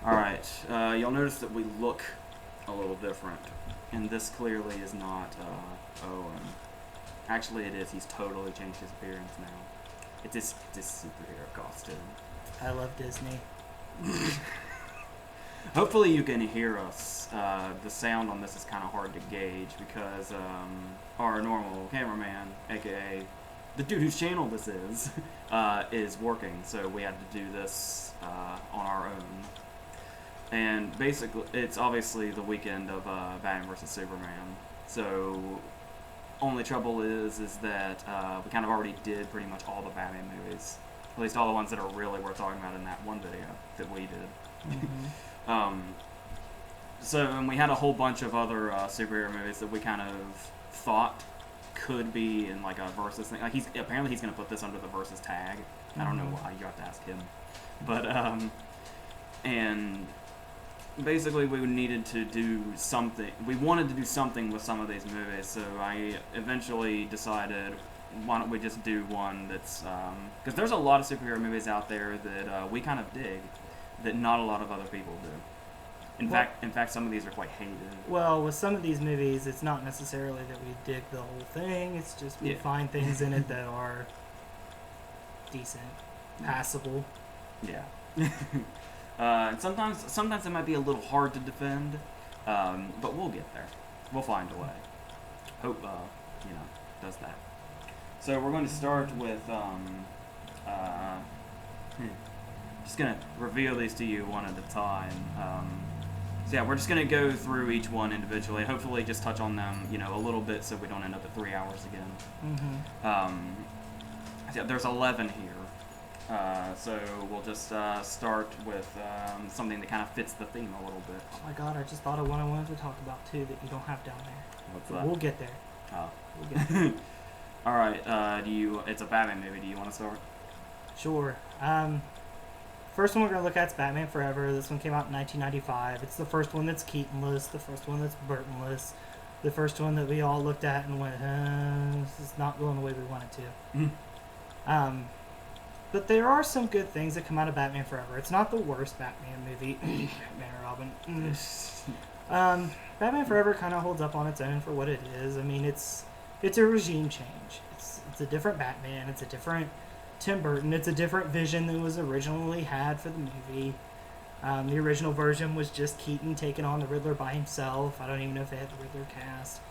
Alright, you'll notice that we look a little different. And this clearly is not Owen. Actually, it is. He's totally changed his appearance now. It's his superhero costume. I love Disney. Hopefully you can hear us. The sound on this is kind of hard to gauge because our normal cameraman, aka the dude whose channel this is working. So we had to do this on our own. And basically, it's obviously the weekend of Batman vs. Superman. So, only trouble is that we kind of already did pretty much all the Batman movies. At least all the ones that are really worth talking about in that one video that we did. Mm-hmm. And we had a whole bunch of other superhero movies that we kind of thought could be in like a versus thing. Like apparently he's going to put this under the versus tag. I don't know why. You have to ask him. But and basically we needed to do something. We wanted to do something with some of these movies, so I eventually decided, why don't we just do one that's because there's a lot of superhero movies out there that we kind of dig that not a lot of other people do. In fact, some of these are quite hated. Well, with some of these movies, it's not necessarily that we dig the whole thing. It's just we find things in it that are decent, passable. Yeah. And sometimes it might be a little hard to defend, but we'll get there. We'll find a way. Hope, does that. So we're going to start with, just going to reveal these to you one at a time. So yeah, we're just going to go through each one individually, and hopefully just touch on them, a little bit so we don't end up at 3 hours again. Mm-hmm. So yeah, there's 11 here. So we'll just start with something that kind of fits the theme a little bit. Oh my god, I just thought of one I wanted to talk about too that you don't have down there. What's that? We'll get there. Oh. We'll get there. All right. It's a Batman movie. Do you want to start? Sure. First one we're going to look at is Batman Forever. This one came out in 1995. It's the first one that's Keatonless, the first one that's Burtonless, the first one that we all looked at and went, this is not going the way we want it to. But there are some good things that come out of Batman Forever. It's not the worst Batman movie. Batman or Robin. Batman Forever kind of holds up on its own for what it is. I mean, it's a regime change. It's a different Batman. It's a different Tim Burton. It's a different vision than was originally had for the movie. The original version was just Keaton taking on the Riddler by himself. I don't even know if they had the Riddler cast.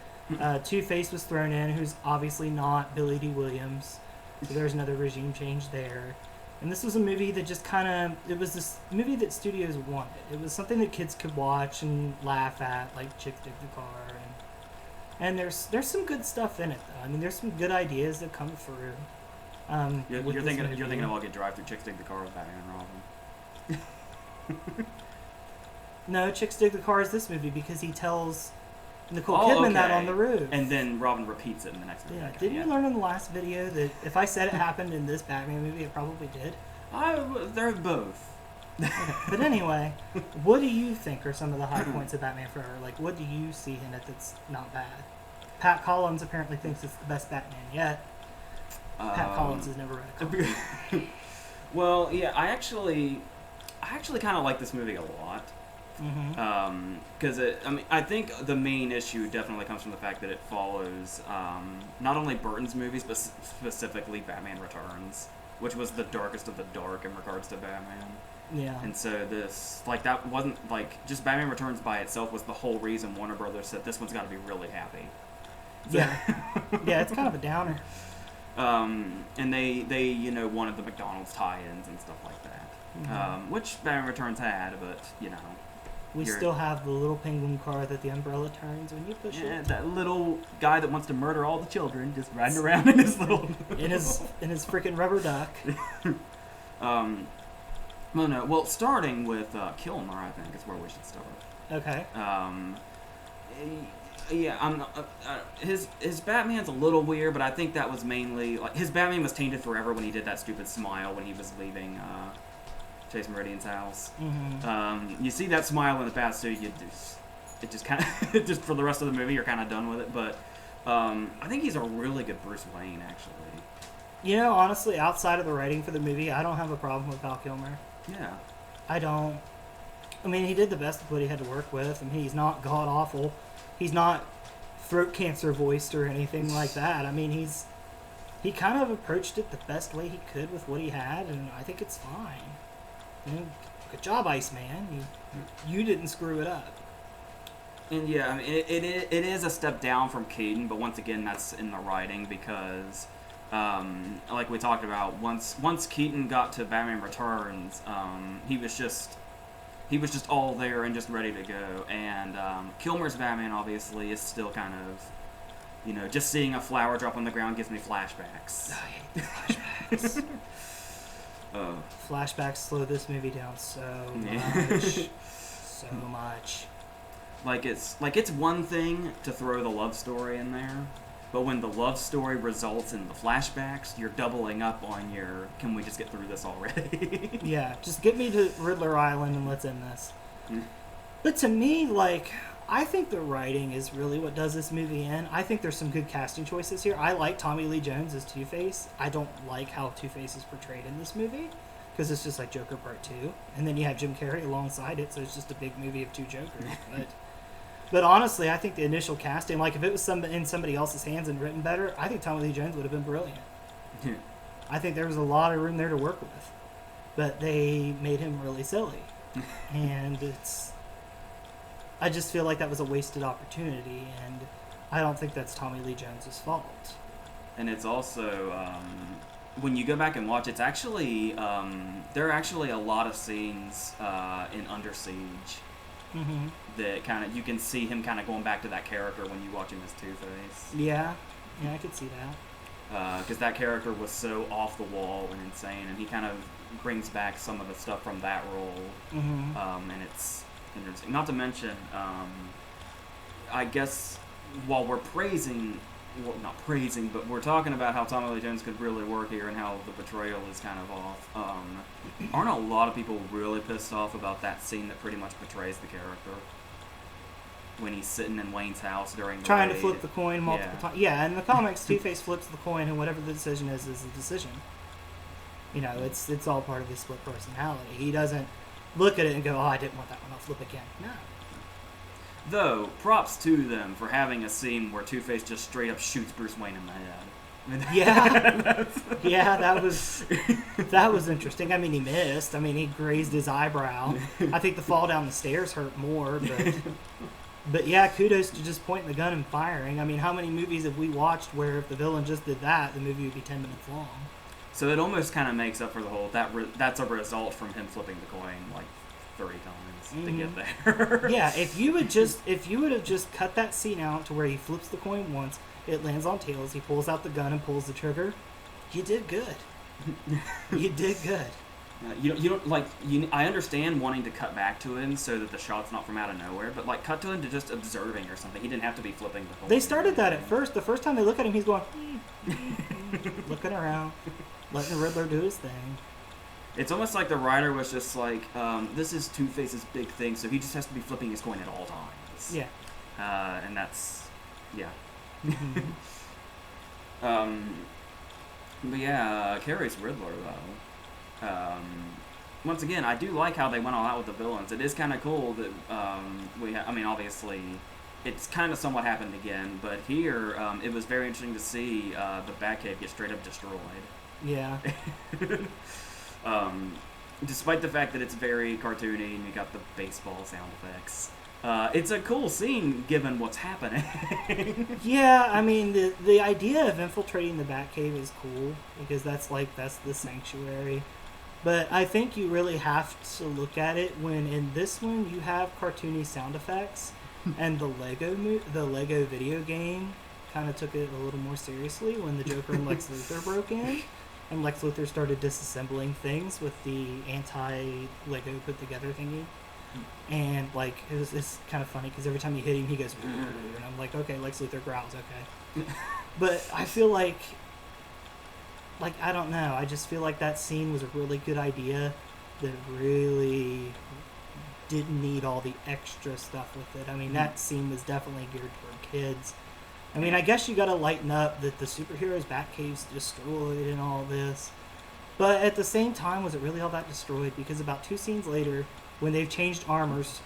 Two-Face was thrown in, who's obviously not Billy D. Williams. So there's another regime change there. And this was a movie that just it was this movie that studios wanted. It was something that kids could watch and laugh at, like Chicks Dig the Car. And there's some good stuff in it, though. I mean, there's some good ideas that come through. You're thinking of like a drive-through Chicks Dig the Car with Batman and Robin. No, Chicks Dig the Car is this movie because he tells Nicole Kidman that on the roof. And then Robin repeats it in the next movie. Yeah, didn't you learn in the last video that if I said it happened in this Batman movie, it probably did? They're both. Okay. But anyway, what do you think are some of the high points of Batman Forever? Like, what do you see in it that's not bad? Pat Collins apparently thinks it's the best Batman yet. Pat Collins has never read a comic. Well, yeah, I actually kind of like this movie a lot. Because I think the main issue definitely comes from the fact that it follows not only Burton's movies, but specifically Batman Returns, which was the darkest of the dark in regards to Batman. Yeah. And so that wasn't, just Batman Returns by itself was the whole reason Warner Brothers said this one's got to be really happy. Yeah. Yeah, it's kind of a downer. And they wanted the McDonald's tie-ins and stuff like that, which Batman Returns had, but, We still have the little penguin car that the umbrella turns when you push it. Yeah, that little guy that wants to murder all the children just riding around in his little... in his freaking rubber duck. Well, starting with Kilmer, I think, is where we should start. Okay. Yeah, his Batman's a little weird, but I think that was mainly... his Batman was tainted forever when he did that stupid smile when he was leaving... Chase Meridian's house. You see that smile in the past, so it just kind of just for the rest of the movie you're kind of done with it. But I think he's a really good Bruce Wayne, actually. Honestly, outside of the writing for the movie, I don't have a problem with Val Kilmer. Yeah, I don't. I mean, he did the best with what he had to work with. I mean, he's not god awful. He's not throat cancer voiced or anything like that. I mean, he kind of approached it the best way he could with what he had, and I think it's fine. You know, good job, Iceman. You didn't screw it up. And yeah, I mean, it is a step down from Keaton, but once again, that's in the writing because, like we talked about, once Keaton got to Batman Returns, he was just all there and just ready to go. And Kilmer's Batman obviously is still kind of, just seeing a flower drop on the ground gives me flashbacks. Oh, I hate flashbacks. Flashbacks slow this movie down so much. So much. Like it's one thing to throw the love story in there, but when the love story results in the flashbacks, you're doubling up on your, can we just get through this already? Yeah, just get me to Riddler Island and let's end this. But to me, I think the writing is really what does this movie in. I think there's some good casting choices here. I like Tommy Lee Jones as Two-Face. I don't like how Two-Face is portrayed in this movie, because it's just like Joker Part 2. And then you have Jim Carrey alongside it, so it's just a big movie of two Jokers. But honestly, I think the initial casting, if it was in somebody else's hands and written better, I think Tommy Lee Jones would have been brilliant. Yeah. I think there was a lot of room there to work with. But they made him really silly. And I just feel like that was a wasted opportunity, and I don't think that's Tommy Lee Jones' fault. And it's also, when you go back and watch, it's actually, there are actually a lot of scenes in Under Siege that kind of, you can see him kind of going back to that character when you watch him as Two-Face. Yeah, I could see that. Because that character was so off the wall and insane, and he kind of brings back some of the stuff from that role. And it's interesting. Not to mention, I guess while we're not praising, but we're talking about how Tommy Lee Jones could really work here and how the portrayal is kind of off. Aren't a lot of people really pissed off about that scene that pretty much portrays the character? When he's sitting in Wayne's house during the trying raid. to flip the coin multiple times. Yeah, in the comics, Two-Face flips the coin, and whatever the decision is the decision. It's all part of his split personality. He doesn't look at it and go, I didn't want that one, I'll flip again. No. Though, props to them for having a scene where Two-Face just straight up shoots Bruce Wayne in the head. Yeah, that was interesting. I mean, he missed. I mean, he grazed his eyebrow. I think the fall down the stairs hurt more, but yeah, kudos to just pointing the gun and firing. I mean, how many movies have we watched where if the villain just did that, the movie would be 10 minutes long? So it almost kind of makes up for the whole, that's a result from him flipping the coin 30 times to get there. Yeah, if you would have just cut that scene out to where he flips the coin once, it lands on tails, he pulls out the gun and pulls the trigger, you did good. You did good. I understand wanting to cut back to him so that the shot's not from out of nowhere, but cut to him to just observing or something. He didn't have to be flipping the coin. They started that at first. The first time they look at him, he's going, looking around, letting the Riddler do his thing. It's almost like the writer was just like, this is Two-Face's big thing, so he just has to be flipping his coin at all times. Yeah. And that's, yeah. But yeah, Carrey's Riddler, though. Once again, I do like how they went all out with the villains. It is kind of cool that obviously, it's kind of somewhat happened again, but here, it was very interesting to see the Batcave get straight up destroyed. Yeah. Despite the fact that it's very cartoony and you got the baseball sound effects. It's a cool scene given what's happening. Yeah, I mean, the idea of infiltrating the Batcave is cool because that's the sanctuary. But I think you really have to look at it when in this one you have cartoony sound effects and the Lego video game kind of took it a little more seriously when the Joker and Lex Luthor broke in. And Lex Luthor started disassembling things with the anti-Lego put-together thingy. And, it's kind of funny, because every time you hit him, he goes, and I'm like, okay, Lex Luthor growls, okay. But I feel like, I don't know, I just feel like that scene was a really good idea that really didn't need all the extra stuff with it. I mean, that scene was definitely geared toward kids. I guess you gotta lighten up that the superheroes' Batcave's destroyed and all this. But at the same time, was it really all that destroyed? Because about 2 scenes later, when they've changed armors,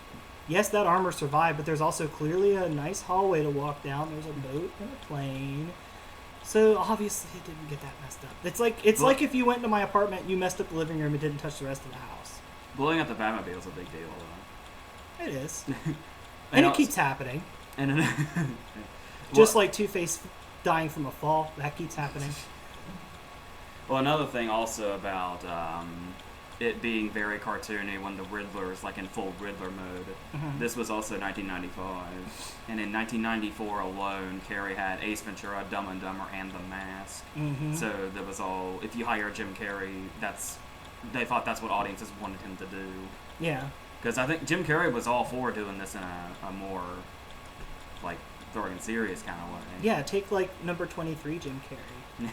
yes, that armor survived, but there's also clearly a nice hallway to walk down. There's a boat and a plane. So obviously it didn't get that messed up. It's like if you went to my apartment, you messed up the living room and didn't touch the rest of the house. Blowing up the Batmobile is a big deal, though. It is. And it keeps happening. And Just like Two-Face dying from a fall, that keeps happening. Well, another thing also about it being very cartoony when the Riddler is like in full Riddler mode. Mm-hmm. This was also 1995, and in 1994 alone, Carrey had Ace Ventura, Dumb and Dumber, and The Mask. Mm-hmm. So there was all. If you hire Jim Carrey, they thought that's what audiences wanted him to do. Yeah. Because I think Jim Carrey was all for doing this in a more like dark and serious kind of way. Yeah, take like number 23, Jim Carrey,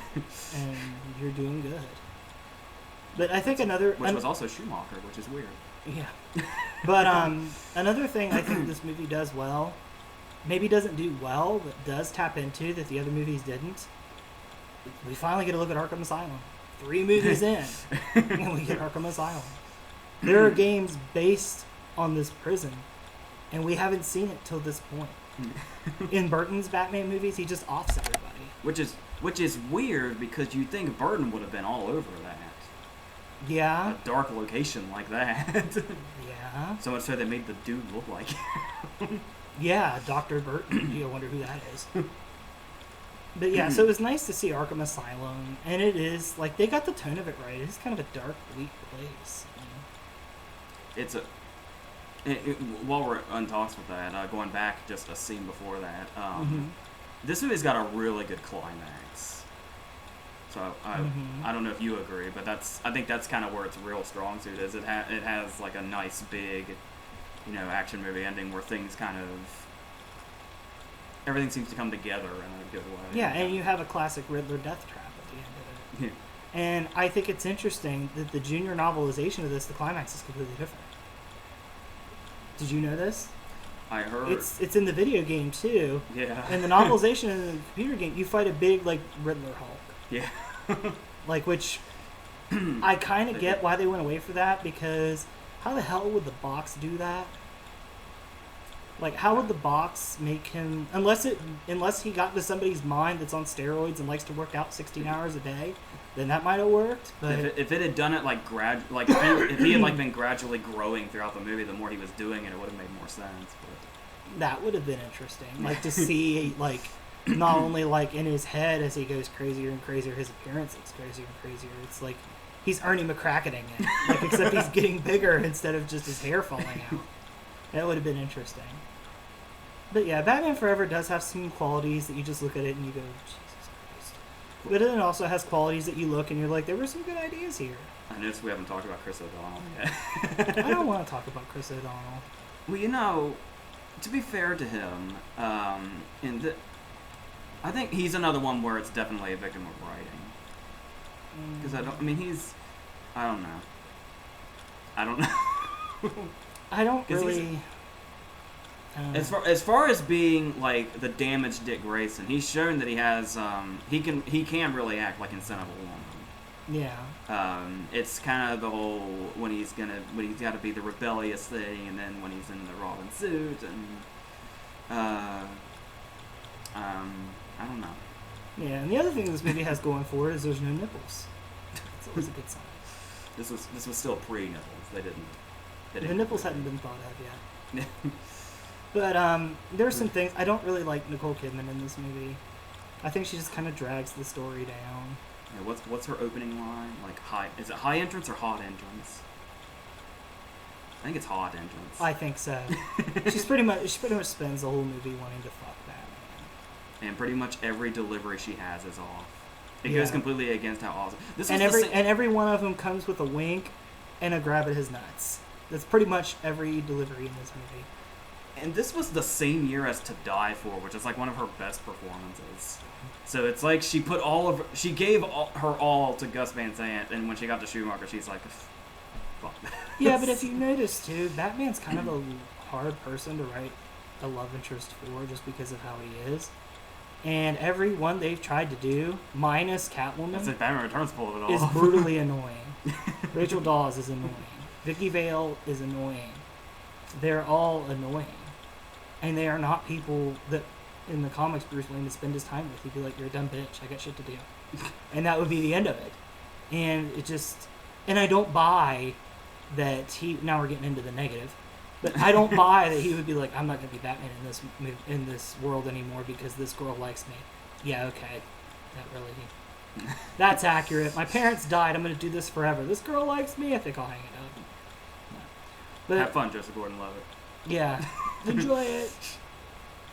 and you're doing good. But I think which was also Schumacher, which is weird. Yeah. But another thing I think this movie does well, maybe doesn't do well, but does tap into that the other movies didn't. We finally get a look at Arkham Asylum. 3 movies in, and we get Arkham Asylum. There are games based on this prison, and we haven't seen it till this point. In Burton's Batman movies, he just offs everybody. Which is weird because you'd think Burton would have been all over that. Yeah. A dark location like that. Yeah. So much so they made the dude look like him. Yeah, Dr. Burton. You wonder who that is. But yeah, so it was nice to see Arkham Asylum, and it is, like, they got the tone of it right. It's kind of a dark, bleak place. It's while we're on talks with that, going back just a scene before that, this movie's got a really good climax. So I don't know if you agree, but I think that's kind of where its real strong suit is. It has like a nice big, action movie ending where things kind of everything seems to come together in a good way. Yeah, and you have a classic Riddler death trap at the end of it. Yeah. And I think it's interesting that the junior novelization of this, the climax is completely different. Did you know this? I heard. It's in the video game too. Yeah. And the novelization in the computer game, you fight a big like Riddler Hulk. Yeah. Like, which I kind of get why they went away from that, because how the hell would the box do that? Like, how would the box make him, unless he got into somebody's mind that's on steroids and likes to work out 16 hours a day, then that might have worked. But if it had done it if he had like been gradually growing throughout the movie, the more he was doing it, it would have made more sense. But that would have been interesting, like to see like not only like in his head as he goes crazier and crazier, his appearance looks crazier and crazier. It's like he's Ernie McCrackening it, like, except he's getting bigger instead of just his hair falling out. That would have been interesting. But yeah, Batman Forever does have some qualities that you just look at it and you go, Jesus Christ. But it also has qualities that you look and you're like, there were some good ideas here. I noticed we haven't talked about Chris O'Donnell yet. I don't want to talk about Chris O'Donnell. Well, to be fair to him, I think he's another one where it's definitely a victim of writing. Because I don't know. I don't really. As far as being like the damaged Dick Grayson, he's shown that he has he can really act like instead of a woman. Yeah. It's kind of the whole when he's got to be the rebellious thing, and then when he's in the Robin suit, and I don't know. Yeah, and the other thing this movie has going for it is there's no nipples. That's always a good sign. This was still pre-nipples. They didn't. The nipples hadn't been thought of yet. But there's some things I don't really like Nicole Kidman in this movie. I think she just kind of drags the story down. Yeah, what's her opening line? Like is it high entrance or hot entrance? I think it's hot entrance. I think so. She pretty much spends the whole movie wanting to fuck Batman. And pretty much every delivery she has is off. It goes completely against how awesome. Every one of them comes with a wink and a grab at his nuts. That's pretty much every delivery in this movie. And this was the same year as To Die For, which is like one of her best performances. So it's like she gave her all to Gus Van Sant, and when she got to Schumacher, she's like, fuck. Yeah, but if you notice too, Batman's kind of a hard person to write a love interest for just because of how he is. And every one they've tried to do, minus That's Catwoman, it. Batman Returns pulled it off. is brutally annoying. Rachel Dawes is annoying. Vicky Vale is annoying. They're all annoying. And they are not people that, in the comics, Bruce Wayne would spend his time with. He'd be like, you're a dumb bitch. I got shit to do. And that would be the end of it. And it just... And I don't buy that he... Now we're getting into the negative. But I don't buy that he would be like, I'm not going to be Batman in this world anymore because this girl likes me. Yeah, okay. That really... That's accurate. My parents died. I'm going to do this forever. This girl likes me. I think I'll hang it up. No. But, have fun, Joseph Gordon-Levitt. Yeah. Enjoy it.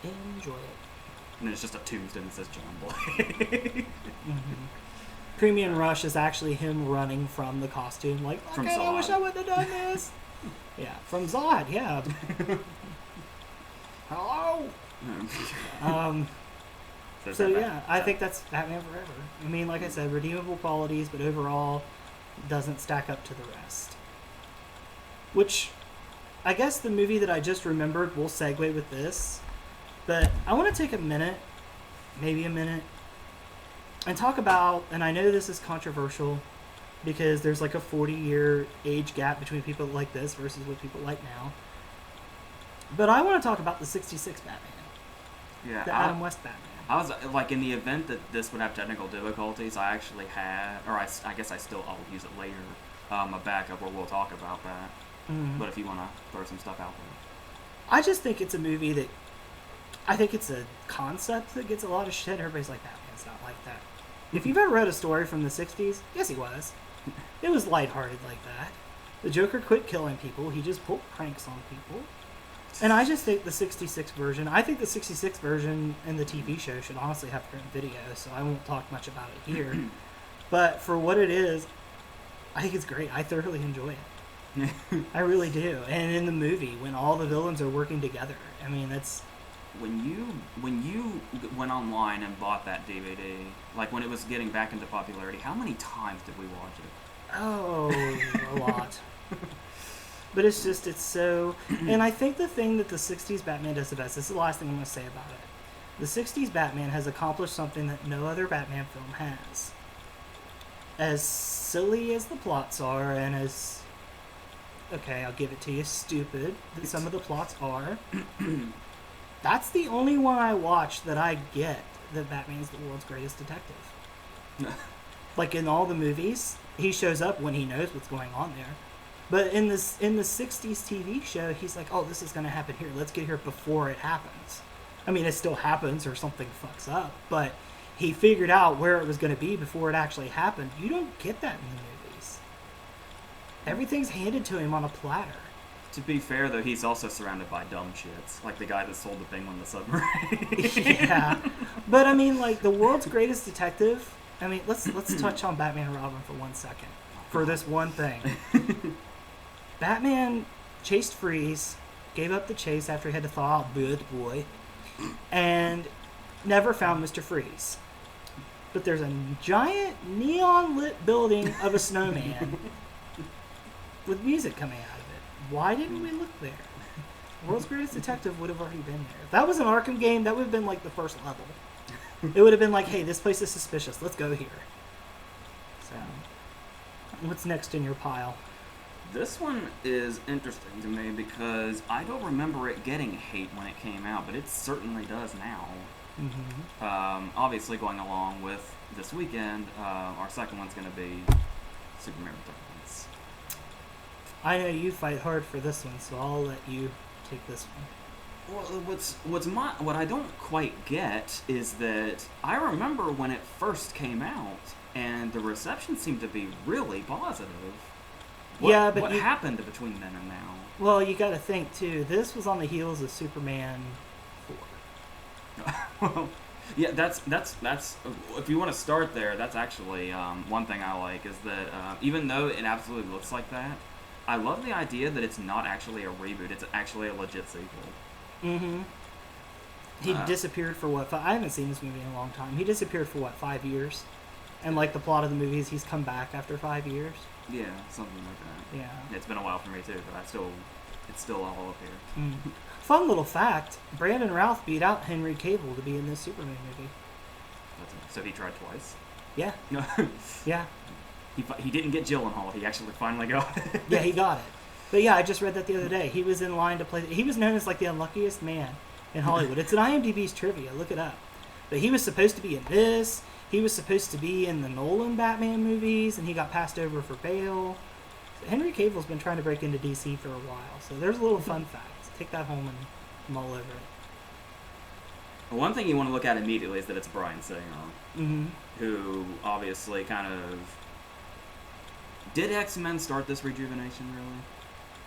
Enjoy it. And then it's just a tombstone that says John Blake. Premium Rush is actually him running from the costume. Like, From okay, I wish Zod. I wouldn't have done this. Yeah, from Zod, yeah. Hello? So yeah, I think that's Batman Forever. I mean, like I said, redeemable qualities, but overall doesn't stack up to the rest. Which, I guess the movie that I just remembered will segue with this. But I want to take a minute, maybe a minute, and talk about, and I know this is controversial, because there's like a 40-year age gap between people like this versus what people like now. But I want to talk about the 66 Batman. Yeah, The Adam West Batman. I was like, in the event that this would have technical difficulties, I actually had, or I guess I'll use it later, a backup where we'll talk about that. Mm-hmm. But if you want to throw some stuff out there. I just think it's a movie that, I think it's a concept that gets a lot of shit. Everybody's like, Batman's not like that. If you've ever read a story from the 60s, yes he was. It was lighthearted like that. The Joker quit killing people. He just pulled pranks on people. And I just think the 66 version, I think the 66 version and the TV show should honestly have written video, so I won't talk much about it here. But for what it is, I think it's great. I thoroughly enjoy it. I really do. And in the movie, when all the villains are working together, I mean, that's... When you went online and bought that DVD, like when it was getting back into popularity, how many times did we watch it? Oh, a lot. But it's just, it's so... And I think the thing that the 60s Batman does the best, this is the last thing I'm going to say about it. The 60s Batman has accomplished something that no other Batman film has. As silly as the plots are, and as... Okay, I'll give it to you, stupid that some of the plots are. That's the only one I watch that I get that Batman's the world's greatest detective. Like in all the movies, he shows up when he knows what's going on there. But in the 60s TV show, he's like, oh, this is going to happen here. Let's get here before it happens. I mean, it still happens or something fucks up, but he figured out where it was going to be before it actually happened. You don't get that in the movies. Everything's handed to him on a platter. To be fair, though, he's also surrounded by dumb shits, like the guy that sold the Penguin the submarine. Yeah, but I mean, like the world's greatest detective. I mean, let's touch on Batman and Robin for 1 second, for this one thing. Batman chased Freeze, gave up the chase after he had to thaw out Bad Boy, and never found Mr. Freeze. But there's a giant neon lit building of a snowman with music coming out of it. Why didn't we look there? World's Greatest Detective would have already been there. If that was an Arkham game, that would have been like the first level. It would have been like, hey, this place is suspicious. Let's go here. So, what's next in your pile? This one is interesting to me because I don't remember it getting hate when it came out, but it certainly does now. Mm-hmm. Obviously, going along with this weekend, our second one's going to be Superman Returns. I know you fight hard for this one, so I'll let you take this one. Well, what I don't quite get is that I remember when it first came out, and the reception seemed to be really positive. What happened between then and now? Well, you got to think too. This was on the heels of Superman 4. Well, yeah, that's if you want to start there, that's actually one thing I like is that even though it absolutely looks like that, I love the idea that it's not actually a reboot; it's actually a legit sequel. Mm-hmm. He disappeared for what? I haven't seen this movie in a long time. He disappeared for what? 5 years, and like the plot of the movie is he's come back after 5 years. Yeah, something like that. Yeah, it's been a while for me too, but it's still all up here. Fun little fact: Brandon Routh beat out Henry Cable to be in this Superman movie. So he tried twice. Yeah. No. Yeah. He didn't get Gyllenhaal. He actually finally got it. Yeah, he got it. But yeah, I just read that the other day. He was in line to play. He was known as like the unluckiest man in Hollywood. It's in IMDb's trivia. Look it up. But he was supposed to be in this. He was supposed to be in the Nolan Batman movies, and he got passed over for Bale. Henry Cavill's been trying to break into DC for a while, so there's a little fun fact. Take that home and mull over it. One thing you want to look at immediately is that it's Bryan Singer, Mm-hmm. who obviously kind of... Did X-Men start this rejuvenation, really?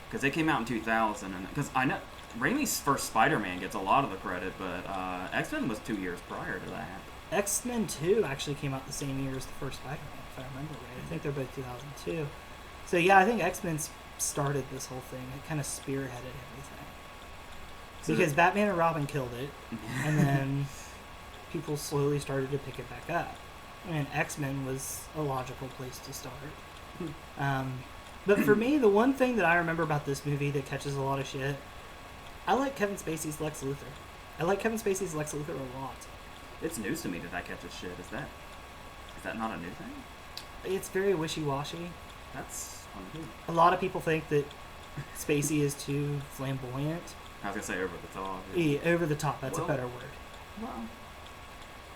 Because they came out in 2000, and because I know Raimi's first Spider-Man gets a lot of the credit, but X-Men was 2 years prior to that. X-Men 2 actually came out the same year as the first Spider-Man, if I remember right. I think they're both 2002. So yeah, I think X-Men started this whole thing. It kind of spearheaded everything. Because Batman and Robin killed it, and then people slowly started to pick it back up. And X-Men was a logical place to start. But for me, the one thing that I remember about this movie that catches a lot of shit, I like Kevin Spacey's Lex Luthor. I like Kevin Spacey's Lex Luthor a lot. It's news to me that catches shit. Is that not a new thing? It's very wishy-washy. That's uncool. A lot of people think that Spacey is too flamboyant. I was gonna say over the top. Yeah, over the top. That's a better word. Well,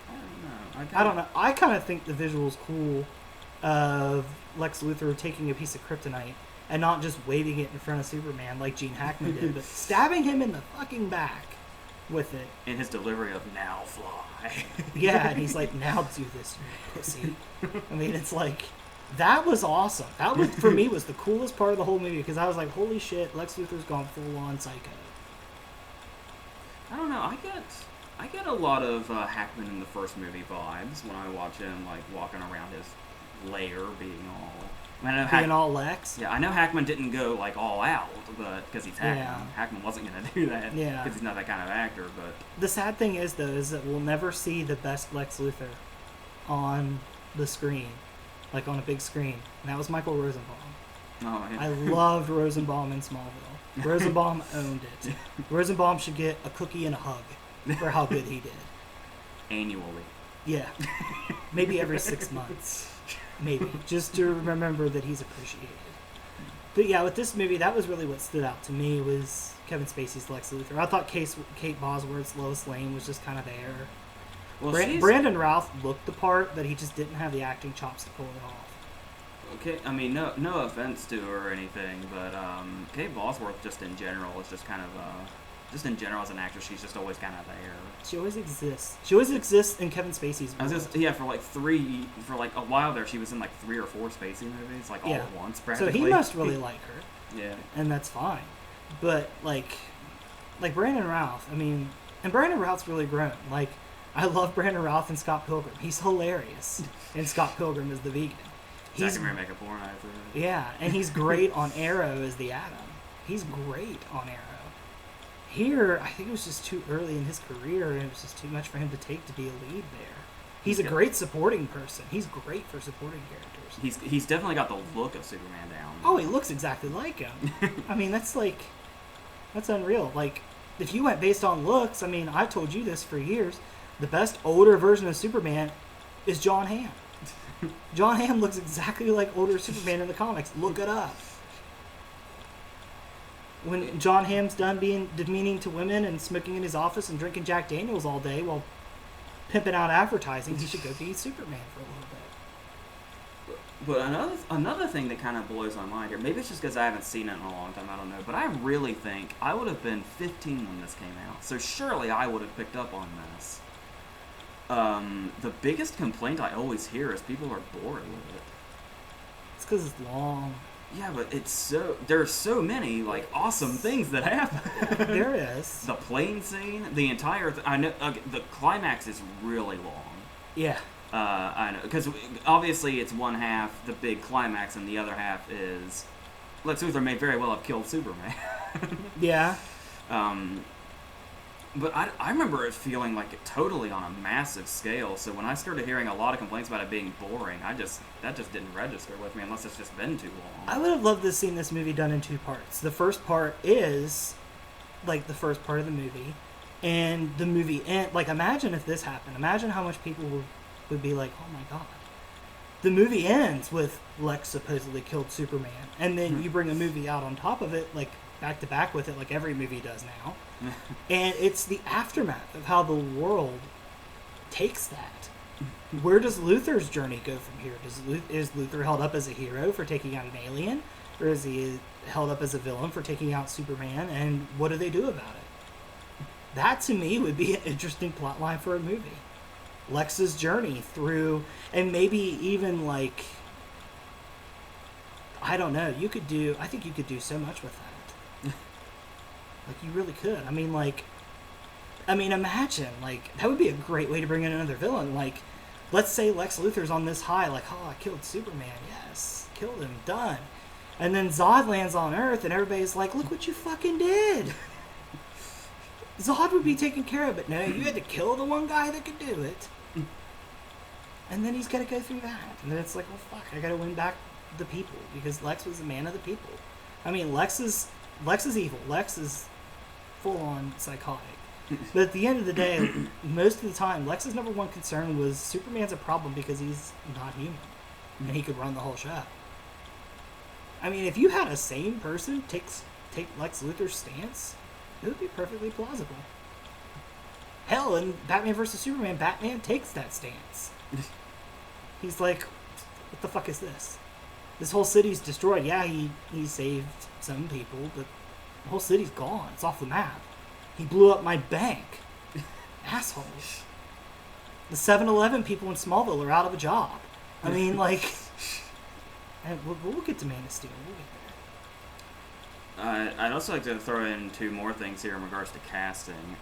I don't know. I don't know. I kind of think the visual's cool of Lex Luthor taking a piece of kryptonite and not just waving it in front of Superman like Gene Hackman did, but stabbing him in the fucking back with it. In his delivery of "Now fly." Yeah, and he's like, "Now do this, you pussy." I mean, it's like, that was awesome. That was, for me, was the coolest part of the whole movie, because I was like, holy shit, Lex Luthor's gone full on psycho. I don't know. I get a lot of Hackman in the first movie vibes when I watch him like walking around his lair, being all. I know all Lex. Yeah, I know Hackman didn't go like all out, but because he's Hackman, Yeah. Hackman wasn't gonna do that. Yeah. Because he's not that kind of actor. But The sad thing is, though, is that we'll never see the best Lex Luthor on the screen, like on a big screen. And that was Michael Rosenbaum. oh, yeah. I loved Rosenbaum in Smallville. Rosenbaum owned it. Rosenbaum should get a cookie and a hug for how good he did. Annually. Yeah. Maybe every 6 months. Maybe. Just to remember that he's appreciated. But yeah, with this movie, that was really what stood out to me, was Kevin Spacey's Lex Luthor. I thought Kate Bosworth's Lois Lane was just kind of there. Well, Brandon Routh looked the part, but he just didn't have the acting chops to pull it off. Okay, I mean, no offense to her or anything, but Kate Bosworth, just in general, is just kind of just in general as an actress, she's just always kind of there. She always exists. She always exists in Kevin Spacey's world. For like a while there, she was in like 3 or 4 Spacey movies, like all at once, practically. So he must really like her. Yeah. And that's fine. But like Brandon Routh, I mean, and Brandon Routh's really grown. Like, I love Brandon Routh and Scott Pilgrim. He's hilarious. And Scott Pilgrim is the vegan. He's can remake a porn after. Yeah, and he's great on Arrow as the Atom. He's great on Arrow. Here, I think it was just too early in his career, and it was just too much for him to take to be a lead there. He's a great supporting person. He's great for supporting characters. He's definitely got the look of Superman down. Oh, he looks exactly like him. I mean, that's unreal. Like, if you went based on looks, I mean, I've told you this for years, the best older version of Superman is John Hamm. John Hamm looks exactly like older Superman in the comics. Look it up. When John Hamm's done being demeaning to women and smoking in his office and drinking Jack Daniels all day while pimping out advertising, he should go be Superman for a little bit. But another thing that kind of blows my mind here, maybe it's just because I haven't seen it in a long time, I don't know, but I really think I would have been 15 when this came out, so surely I would have picked up on this. The biggest complaint I always hear is people are bored with it. It's because it's long. Yeah, but there's so many like awesome things that happen. There is. The plane scene, the entire I know the climax is really long. Yeah. I know, because obviously it's one half the big climax, and the other half is Lex Luthor may very well have killed Superman. Yeah. But I remember it feeling like it totally on a massive scale. So when I started hearing a lot of complaints about it being boring, that just didn't register with me unless it's just been too long. I would have loved to have seen this movie done in 2 parts. The first part is like the first part of the movie, and the movie end. Like, imagine if this happened. Imagine how much people would be like, oh my god. The movie ends with Lex supposedly killed Superman, and then you bring a movie out on top of it, like back to back with it, like every movie does now. And it's the aftermath of how the world takes that. Where does Luthor's journey go from here? Is Luthor held up as a hero for taking out an alien? Or is he held up as a villain for taking out Superman? And what do they do about it? That, to me, would be an interesting plotline for a movie. Lex's journey through, and maybe even like, I don't know, I think you could do so much with that. Like, you really could. I mean, imagine, like, that would be a great way to bring in another villain. Like, let's say Lex Luthor's on this high, like, oh, I killed Superman, yes, killed him, done. And then Zod lands on Earth, and everybody's like, look what you fucking did. Zod would be taken care of, but no, you had to kill the one guy that could do it. And then he's got to go through that. And then it's like, well, fuck, I got to win back the people, because Lex was a man of the people. I mean, Lex is evil. Lex is full-on psychotic. But at the end of the day, most of the time, Lex's number one concern was Superman's a problem because he's not human. And he could run the whole show. I mean, if you had a sane person take Lex Luthor's stance, it would be perfectly plausible. Hell, in Batman vs. Superman, Batman takes that stance. He's like, what the fuck is this? This whole city's destroyed. Yeah, he saved some people, but the whole city's gone. It's off the map. He blew up my bank. Asshole. The 7-Eleven people in Smallville are out of a job. I mean, like... And we'll get to Man of Steel. We'll get there. I'd also like to throw in two more things here in regards to casting.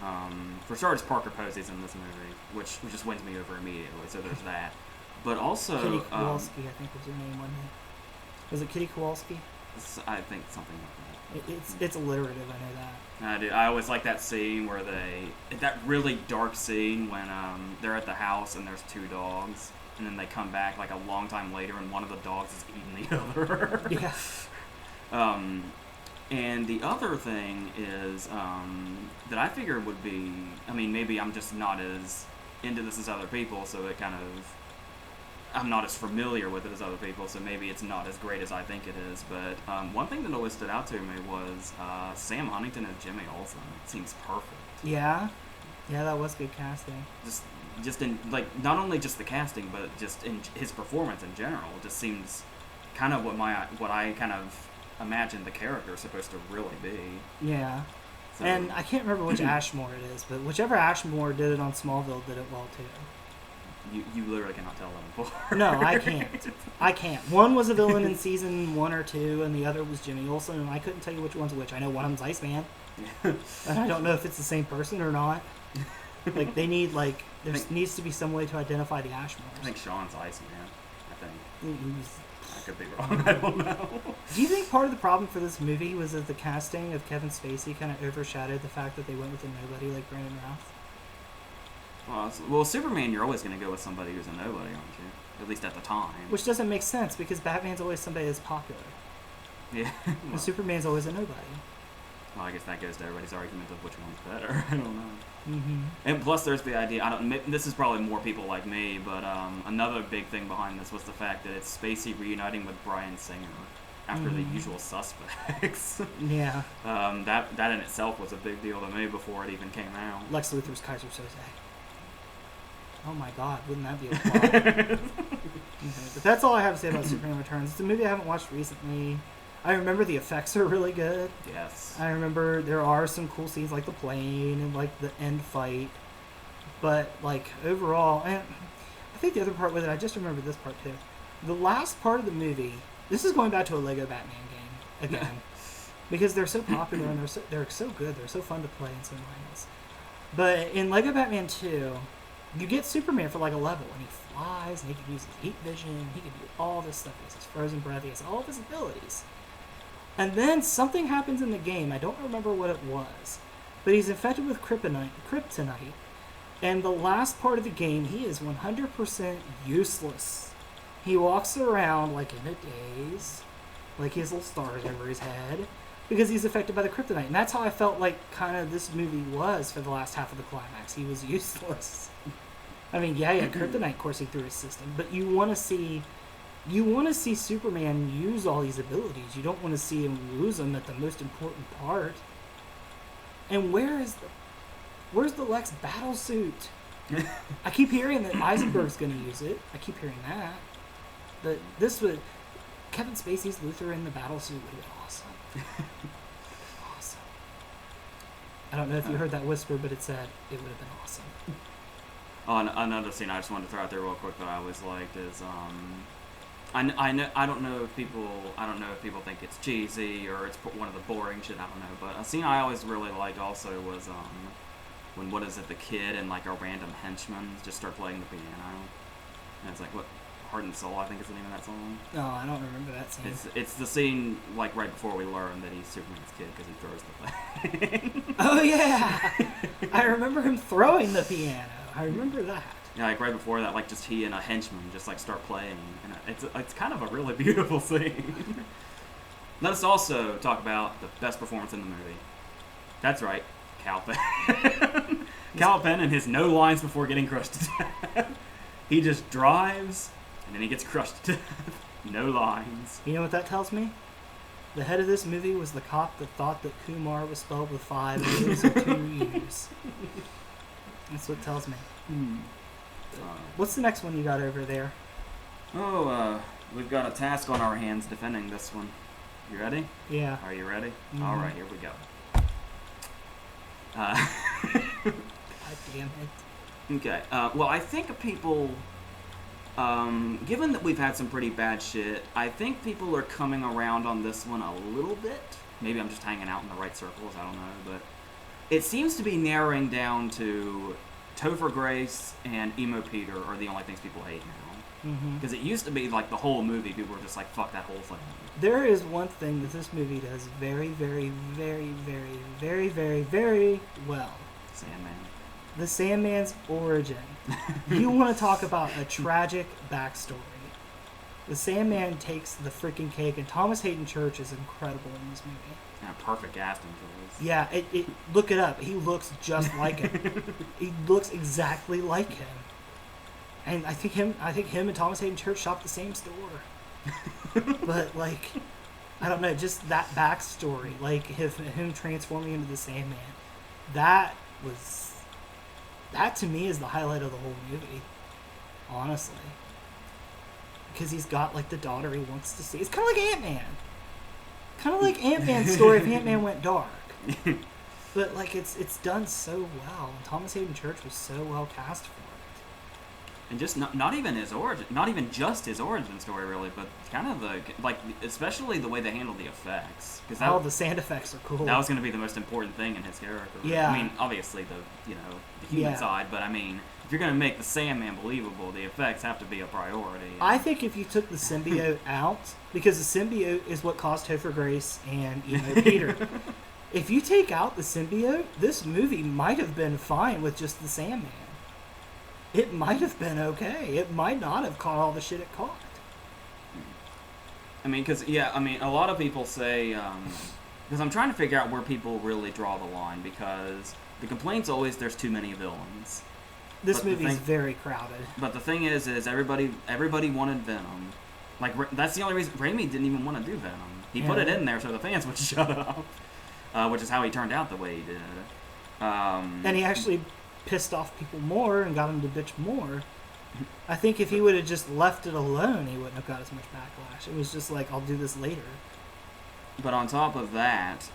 For starters, Parker Posey's in this movie, which just wins me over immediately, so there's that. But also... Kitty Kowalski, I think was her name, wasn't it? Was it Kitty Kowalski? I think something like that. It's alliterative, I know that. I do. I always like that scene where that really dark scene when they're at the house and there's two dogs, and then they come back like a long time later and one of the dogs is eating the other. Yeah. And the other thing is that I figured would be, I mean, maybe I'm just not as into this as other people, so it kind of, I'm not as familiar with it as other people, so maybe it's not as great as I think it is. But one thing that always stood out to me was Sam Huntington as Jimmy Olsen. It seems perfect. Yeah, that was good casting. Just in, like, not only just the casting, but just in his performance in general. It just seems kind of what I kind of imagine the character is supposed to really be. Yeah. So. And I can't remember which Ashmore it is, but whichever Ashmore did it on Smallville did it well too. You literally cannot tell them apart. No, I can't. One was a villain in season 1 or 2, and the other was Jimmy Olsen, and I couldn't tell you which one's which. I know one of them's Iceman, and I don't know if it's the same person or not. Like, they need, like, needs to be some way to identify the Ashmores. I think Sean's Iceman, I think. I could be wrong, I don't know. Do you think part of the problem for this movie was that the casting of Kevin Spacey kind of overshadowed the fact that they went with a nobody like Brandon Routh? Well, Superman, you're always going to go with somebody who's a nobody, aren't you? At least at the time. Which doesn't make sense, because Batman's always somebody that's popular. Yeah. And Superman's always a nobody. Well, I guess that goes to everybody's argument of which one's better. I don't know. Mm-hmm. And plus, there's the idea, this is probably more people like me, but another big thing behind this was the fact that it's Spacey reuniting with Bryan Singer after the usual suspects. Yeah. That in itself was a big deal to me before it even came out. Lex Luthor's Kaiser Soze. Oh my god, wouldn't that be a plot? Okay, but that's all I have to say about Superman Returns. It's a movie I haven't watched recently. I remember the effects are really good. Yes. I remember there are some cool scenes like the plane and like the end fight. But like overall, and I think the other part with it, I just remember this part too. The last part of the movie, this is going back to a Lego Batman game again. Because they're so popular and they're so good. They're so fun to play and so mindless. But in Lego Batman 2, you get Superman for like a level, and he flies, and he can use his heat vision, he can do all this stuff, he has his frozen breath, he has all of his abilities. And then something happens in the game, I don't remember what it was, but he's infected with kryptonite, and the last part of the game, he is 100% useless. He walks around like in a daze, like he has little stars over his head, because he's affected by the kryptonite. And that's how I felt like kind of this movie was for the last half of the climax. He was useless. I mean, yeah, kryptonite coursing through his system, but you want to see Superman use all these abilities. You don't want to see him lose them at the most important part. And where's the Lex battle suit? I keep hearing that Eisenberg's going to use it. I keep hearing that. But Kevin Spacey's Luthor in the battle suit would have been awesome. Awesome. I don't know if you heard that whisper, but it said it would have been awesome. Another scene I just wanted to throw out there real quick that I always liked is I don't know if people think it's cheesy or it's one of the boring shit. I don't know, but a scene I always really liked also was when the kid and like a random henchman just start playing the piano, and it's like what Heart and Soul I think is the name of that song. No, I don't remember that scene. It's the scene like right before we learn that he's Superman's kid because he throws the thing. Oh yeah, I remember him throwing the piano. I remember that. Yeah, like right before that, like just he and a henchman just like start playing, and it's kind of a really beautiful scene. Let us also talk about the best performance in the movie. That's right, Kal Penn. Kal Penn and his no lines before getting crushed to death. He just drives, and then he gets crushed to death. No lines. You know what that tells me? The head of this movie was the cop that thought that Kumar was spelled with 5 A's and 2 U's. That's what it tells me. What's the next one you got over there? We've got a task on our hands defending this one. You ready? Yeah. Are you ready? Mm-hmm. All right, here we go. God damn it. Okay. Well, I think people, given that we've had some pretty bad shit, I think people are coming around on this one a little bit. Maybe I'm just hanging out in the right circles. I don't know, but it seems to be narrowing down to Topher Grace and Emo Peter are the only things people hate now. Because it used to be like the whole movie, people were just like, fuck that whole thing. There is one thing that this movie does very, very, very, very, very, very, very well. Sandman. The Sandman's origin. You want to talk about a tragic backstory. The Sandman takes the freaking cake, and Thomas Hayden Church is incredible in this movie. Yeah, perfect casting choice. Yeah, look it up. He looks just like him. He looks exactly like him. And I think him and Thomas Hayden Church shop the same store. But like, I don't know, just that backstory, like him transforming into the Sandman, that to me is the highlight of the whole movie, honestly. Because he's got like the daughter he wants to see. It's kind of like Ant-Man. Kind of like Ant-Man's story if Ant-Man went dark. But like it's done so well, and Thomas Hayden Church was so well cast for it. And just not even his origin, not even just his origin story really, but kind of especially the way they handled the effects. Because the sand effects are cool. That was going to be the most important thing in his character. Yeah. I mean, obviously the human side, but I mean, if you're going to make the Sandman believable, the effects have to be a priority. I think if you took the symbiote out, because the symbiote is what caused Topher Grace and Emo Peter. If you take out the symbiote, this movie might have been fine with just the Sandman. It might have been okay. It might not have caught all the shit it caught. I mean, a lot of people say, because I'm trying to figure out where people really draw the line, because the complaint's always there's too many villains. This movie's very crowded. But the thing is everybody wanted Venom. Like, that's the only reason Raimi didn't even want to do Venom. He put it in there so the fans would shut up, which is how he turned out the way he did. And he actually pissed off people more and got them to bitch more. I think if he would have just left it alone, he wouldn't have got as much backlash. It was just like, I'll do this later. But on top of that,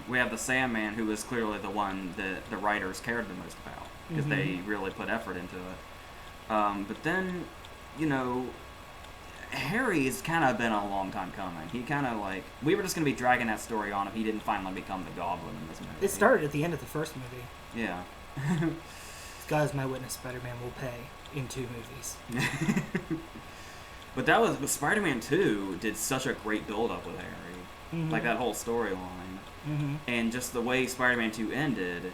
we have the Sandman, who is clearly the one that the writers cared the most about, because they really put effort into it. But then, Harry has kind of been a long time coming. He kind of we were just going to be dragging that story on if he didn't finally become the Goblin in this movie. It started at the end of the first movie. Yeah. God is my witness, Spider-Man will pay in 2 movies. But Spider-Man 2 did such a great build-up with Harry. Like that whole storyline. And just the way Spider-Man 2 ended,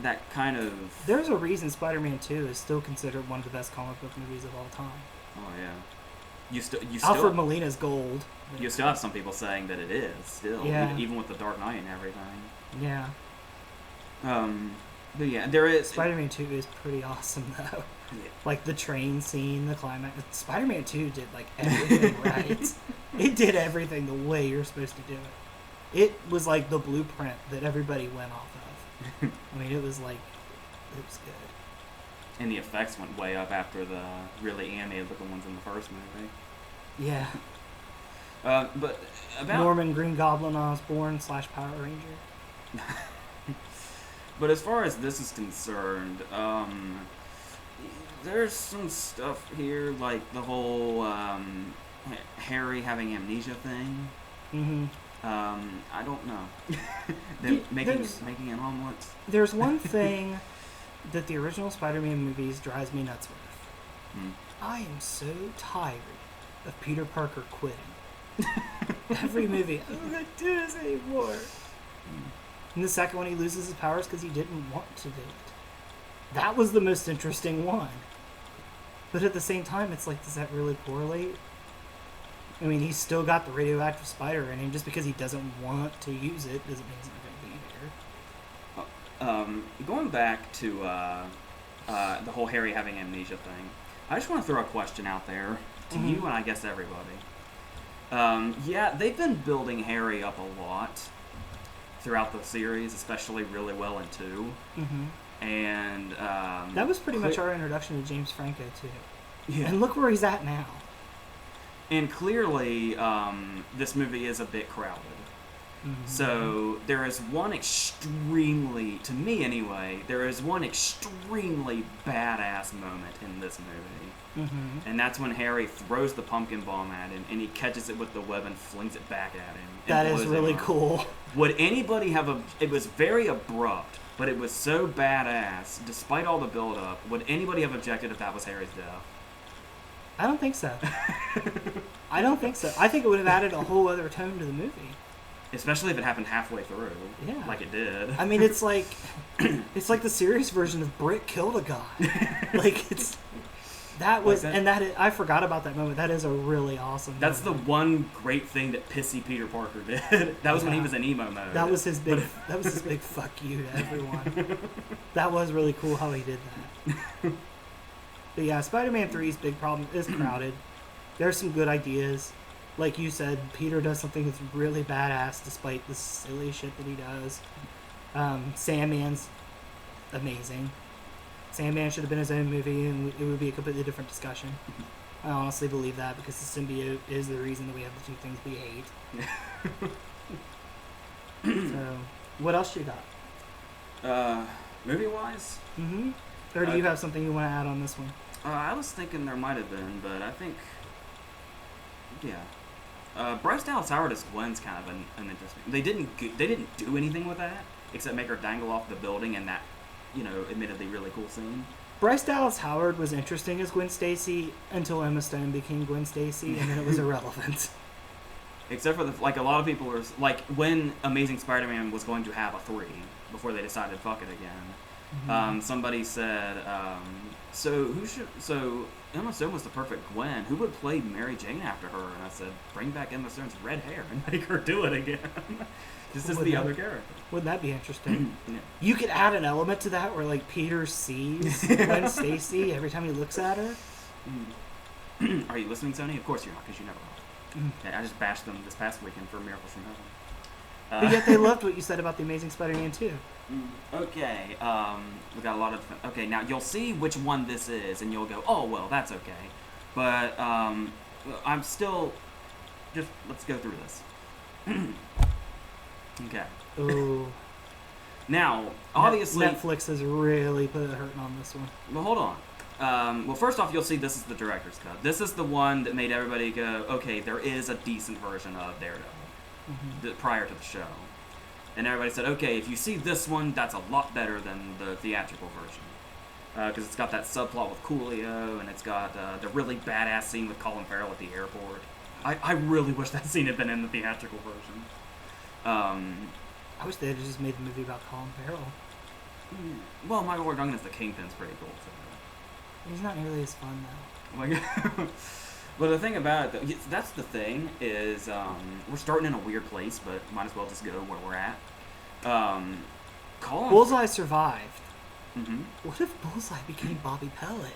that kind of... There's a reason Spider-Man 2 is still considered one of the best comic book movies of all time. Oh, yeah. You still Alfred Molina's gold. You still have some people saying that it is, still. Yeah. Even with the Dark Knight and everything. Yeah. But yeah, there is... Spider-Man 2 is pretty awesome, though. Yeah. Like, the train scene, the climax. Spider-Man 2 did, like, everything right. It did everything the way you're supposed to do it. It was, like, the blueprint that everybody went off of. I mean, it was good. And the effects went way up after the really animated-looking ones in the first movie. Yeah. But about... Norman Green Goblin Osborn / Power Ranger. But as far as this is concerned, there's some stuff here, like the whole Harry having amnesia thing. Mm-hmm. I don't know. Them making an omelet. There's one thing that the original Spider-Man movies drives me nuts with. I am so tired of Peter Parker quitting. Every movie, I don't want to do this anymore. In the second one, he loses his powers because he didn't want to do it. That was the most interesting one. But at the same time, it's like, does that really correlate? I mean, he's still got the radioactive spider in him. Just because he doesn't want to use it doesn't mean he's not going to be here. Going back to the whole Harry having amnesia thing, I just want to throw a question out there to you and I guess everybody. Yeah, they've been building Harry up a lot throughout the series, especially really well in 2. Mm-hmm. And that was pretty much our introduction to James Franco too. Yeah. And look where he's at now. And clearly, this movie is a bit crowded. Mm-hmm. So there is one extremely, to me anyway, there is one extremely badass moment in this movie. Mm-hmm. And that's when Harry throws the pumpkin bomb at him, and he catches it with the web and flings it back at him. That is really cool. Would anybody have it was very abrupt, but it was so badass, despite all the build-up, would anybody have objected if that was Harry's death? I don't think so. I don't think so. I think it would have added a whole other tone to the movie. Especially if it happened halfway through. Yeah. Like it did. I mean, it's like the serious version of Brick killed a guy. Like, it's... That was... Like that, and that is, I forgot about that moment. That is a really awesome That's moment. the one great thing that pissy Peter Parker did. That was when he was in emo mode. That was his big fuck you to everyone. That was really cool how he did that. But yeah, Spider-Man 3's big problem is crowded. There's some good ideas. Like you said, Peter does something that's really badass despite the silly shit that he does. Sandman's amazing. Sandman should have been his own movie and it would be a completely different discussion. I honestly believe that because the symbiote is the reason that we have the two things we hate. So, what else you got? Movie-wise? Mm-hmm. Or do you have something you want to add on this one? I was thinking there might have been, but I think... Yeah. Bryce Dallas Howard as Gwen's kind of an interesting... They didn't do anything with that, except make her dangle off the building in that, admittedly really cool scene. Bryce Dallas Howard was interesting as Gwen Stacy until Emma Stone became Gwen Stacy, and then it was irrelevant. Except for a lot of people were like, when Amazing Spider-Man was going to have a 3 before they decided fuck it again. Mm-hmm. Somebody said, so Emma Stone was the perfect Gwen. Who would play Mary Jane after her? And I said, bring back Emma Stone's red hair and make her do it again. This is the other character. Wouldn't that be interesting? Yeah. You could add an element to that where like Peter sees Gwen Stacy every time he looks at her. Are you listening, Sony? Of course you're not, because you never are. Yeah, I just bashed them this past weekend for Miracle from Heaven. But yet they loved what you said about The Amazing Spider-Man 2. Okay, we got a lot of... Okay, now you'll see which one this is, and you'll go, oh, well, that's okay. But, I'm still... Just, let's go through this. Okay. Ooh. Now, obviously... Netflix has really put a hurting on this one. Well, hold on. Well, first off, you'll see this is the director's cut. This is the one that made everybody go, okay, there is a decent version of Daredevil prior to the show. And everybody said, okay, if you see this one, that's a lot better than the theatrical version. Because it's got that subplot with Coolio, and it's got the really badass scene with Colin Farrell at the airport. I really wish that scene had been in the theatrical version. I wish they had just made the movie about Colin Farrell. Well, Michael Ward Duncan as the Kingpin's pretty cool, so. He's not nearly as fun, though. Well, the thing about it, though, that's the thing, is we're starting in a weird place, but might as well just go where we're at. Bullseye survived. Mm-hmm. What if Bullseye became Bobby Pellet?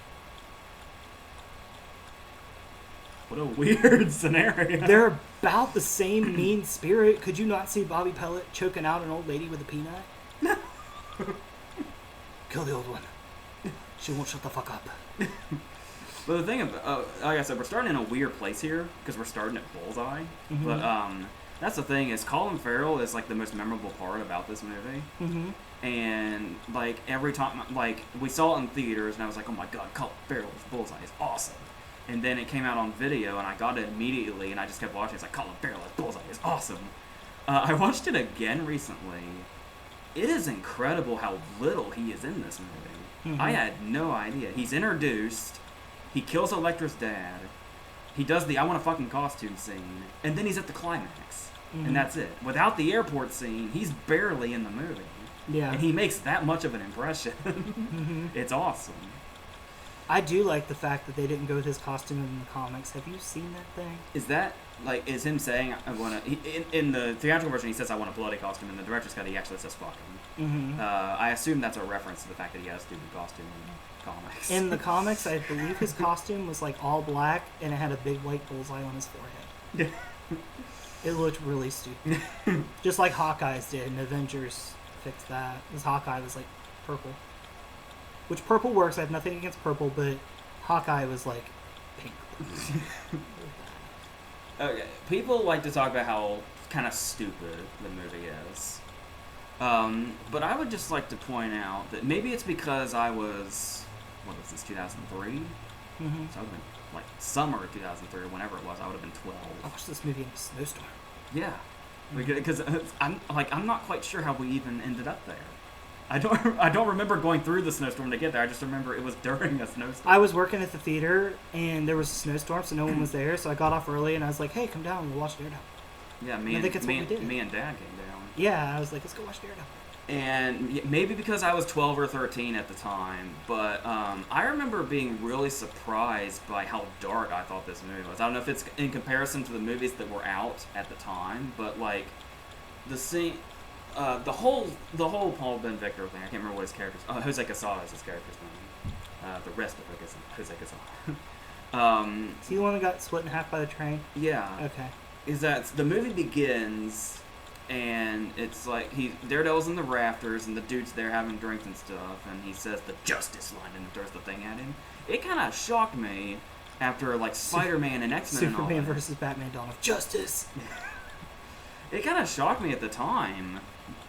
What a weird scenario. They're about the same mean spirit. Could you not see Bobby Pellet choking out an old lady with a peanut? No. Kill the old one. She won't shut the fuck up. But the thing, like I said, we're starting in a weird place here because we're starting at Bullseye. Mm-hmm. But that's the thing is Colin Farrell is like the most memorable part about this movie. Mm-hmm. And like every time, like we saw it in theaters, and I was like, oh my god, Colin Farrell as Bullseye is awesome. And then it came out on video, and I got it immediately, and I just kept watching. It's like, Colin Farrell as Bullseye is awesome. I watched it again recently. It is incredible how little he is in this movie. Mm-hmm. I had no idea. He's introduced. He kills Elektra's dad. He does the I want a fucking costume scene. And then he's at the climax. Mm-hmm. And that's it. Without the airport scene, he's barely in the movie. Yeah. And he makes that much of an impression. Mm-hmm. It's awesome. I do like the fact that they didn't go with his costume in the comics. Have you seen that thing? Is that, like, is him saying, I want to... In the theatrical version, he says, I want a bloody costume. In the director's cut, he actually says, fuck him. Mm-hmm. I assume that's a reference to the fact that he has a stupid costume in the comics. In the comics, I believe his costume was like all black and it had a big white bullseye on his forehead. It looked really stupid. Just like Hawkeye's did, and Avengers fixed that. His Hawkeye was like purple. Which purple works, I have nothing against purple, but Hawkeye was like pink. Okay. People like to talk about how kind of stupid the movie is. But I would just like to point out that maybe it's because I was, what was this, 2003? Mm-hmm. So I would have been, like, summer of 2003 or whenever it was, I would have been 12. I watched this movie in a snowstorm. Yeah. Because I'm not quite sure how we even ended up there. I don't remember going through the snowstorm to get there. I just remember it was during a snowstorm. I was working at the theater, and there was a snowstorm, so no one was there, so I got off early, and I was like, hey, come down, we'll watch Daredevil. Yeah, I think that's what we did. me and Dad came down. Yeah, I was like, let's go watch Daredevil. And maybe because I was 12 or 13 at the time, but I remember being really surprised by how dark I thought this movie was. I don't know if it's in comparison to the movies that were out at the time, but like the scene, the whole Paul Ben Victor thing. I can't remember what his character's. Jose Quesada is his character's name. The rest of it is Jose Quesada. Is he the one that got split in half by the train? Yeah. Okay. Is that the movie begins. And it's like Daredevil's in the rafters, and the dude's there having drinks and stuff, and he says the justice line and throws the thing at him. It kind of shocked me after like Spider-Man and X-Men and all Superman that. versus Batman: Dawn of Justice. It kind of shocked me at the time.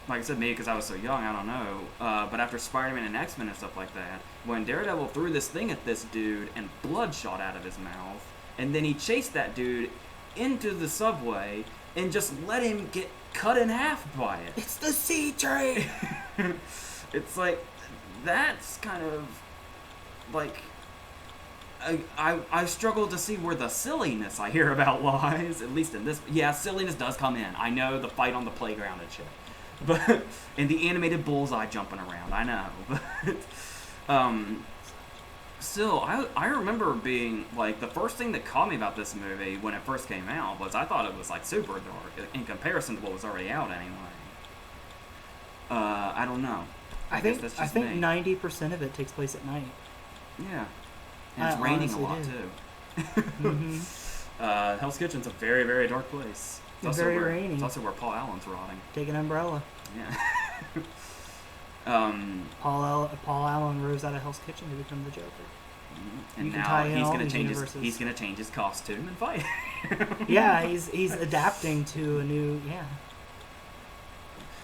Like I said, maybe because I was so young, I don't know. But after Spider-Man and X-Men and stuff like that, when Daredevil threw this thing at this dude and blood shot out of his mouth, and then he chased that dude into the subway and just let him get cut in half by it. It's the C train. It's like, that's kind of like, I struggle to see where the silliness I hear about lies, at least in this. Yeah, silliness does come in. I know the fight on the playground and shit, but and the animated bullseye jumping around. I know, but still, I remember being like, the first thing that caught me about this movie when it first came out was I thought it was like super dark in comparison to what was already out anyway. I don't know. I think 90% of it takes place at night. Yeah, and it's raining a lot too. Mm-hmm. Hell's Kitchen's a very, very dark place. It's very rainy. It's also where Paul Allen's rotting. Take an umbrella. Yeah. Paul Allen rose out of Hell's Kitchen to become the Joker. And you can now tie in he's all gonna these change universes. he's gonna change his costume and fight. Yeah, he's adapting to a new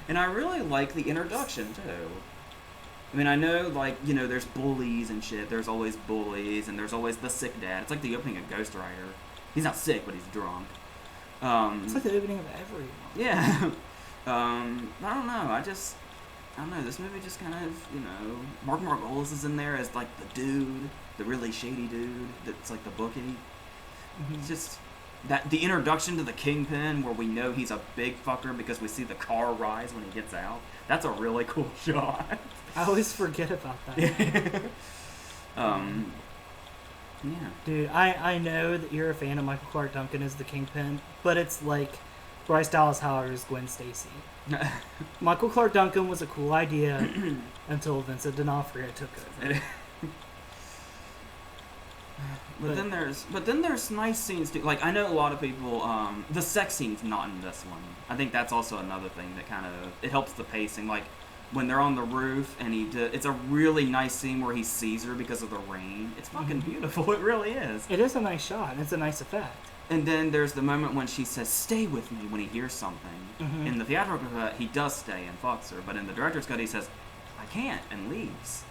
And I really like the introduction too. I mean, I know, like, you know, there's bullies and shit. There's always bullies, and there's always the sick dad. It's like the opening of Ghost Rider. He's not sick, but he's drunk. It's like the opening of everyone. Yeah. I don't know. I don't know. This movie just kind of, you know, Mark Margolis is in there as like the dude, the really shady dude that's like the bookie. Mm-hmm. It's just that the introduction to the Kingpin, where we know he's a big fucker because we see the car rise when he gets out. That's a really cool shot. I always forget about that. Yeah. Dude, I know that you're a fan of Michael Clark Duncan as the Kingpin, but it's like Bryce Dallas Howard is Gwen Stacy. Michael Clark Duncan was a cool idea until Vincent D'Onofrio took over. But then there's nice scenes too. Like, I know a lot of people. The sex scene's not in this one. I think that's also another thing that kind of it helps the pacing. Like when they're on the roof and it's a really nice scene where he sees her because of the rain. It's fucking beautiful. It really is. It is a nice shot. It's a nice effect. And then there's the moment when she says, "Stay with me," when he hears something. In the theatrical cut, he does stay and fucks her, but in the director's cut, he says, "I can't," and leaves.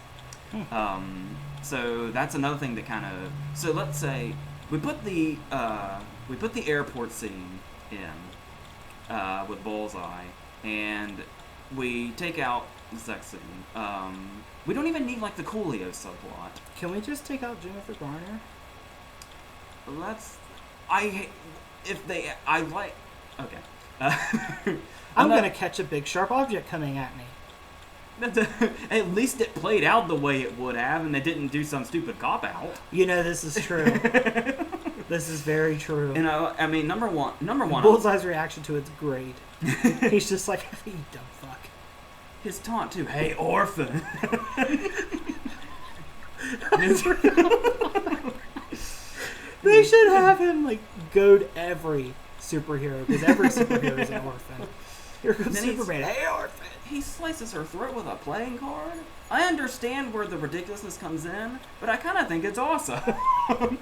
So that's another thing that kind of. So let's say we put the airport scene in with Bullseye, and we take out the sex scene. We don't even need like the Coolio subplot. Can we just take out Jennifer Garner? Okay. I'm gonna catch a big sharp object coming at me. At least it played out the way it would have, and they didn't do some stupid cop out. You know, this is true. This is very true. And I mean, number one. Bullseye's reaction to it's great. He's just like, "You dumb fuck." His taunt too. "Hey, orphan." They should have him like goad every superhero because every superhero is an orphan. Here comes Superman. "Hey, orphan." He slices her throat with a playing card. I understand where the ridiculousness comes in, but I kind of think it's awesome.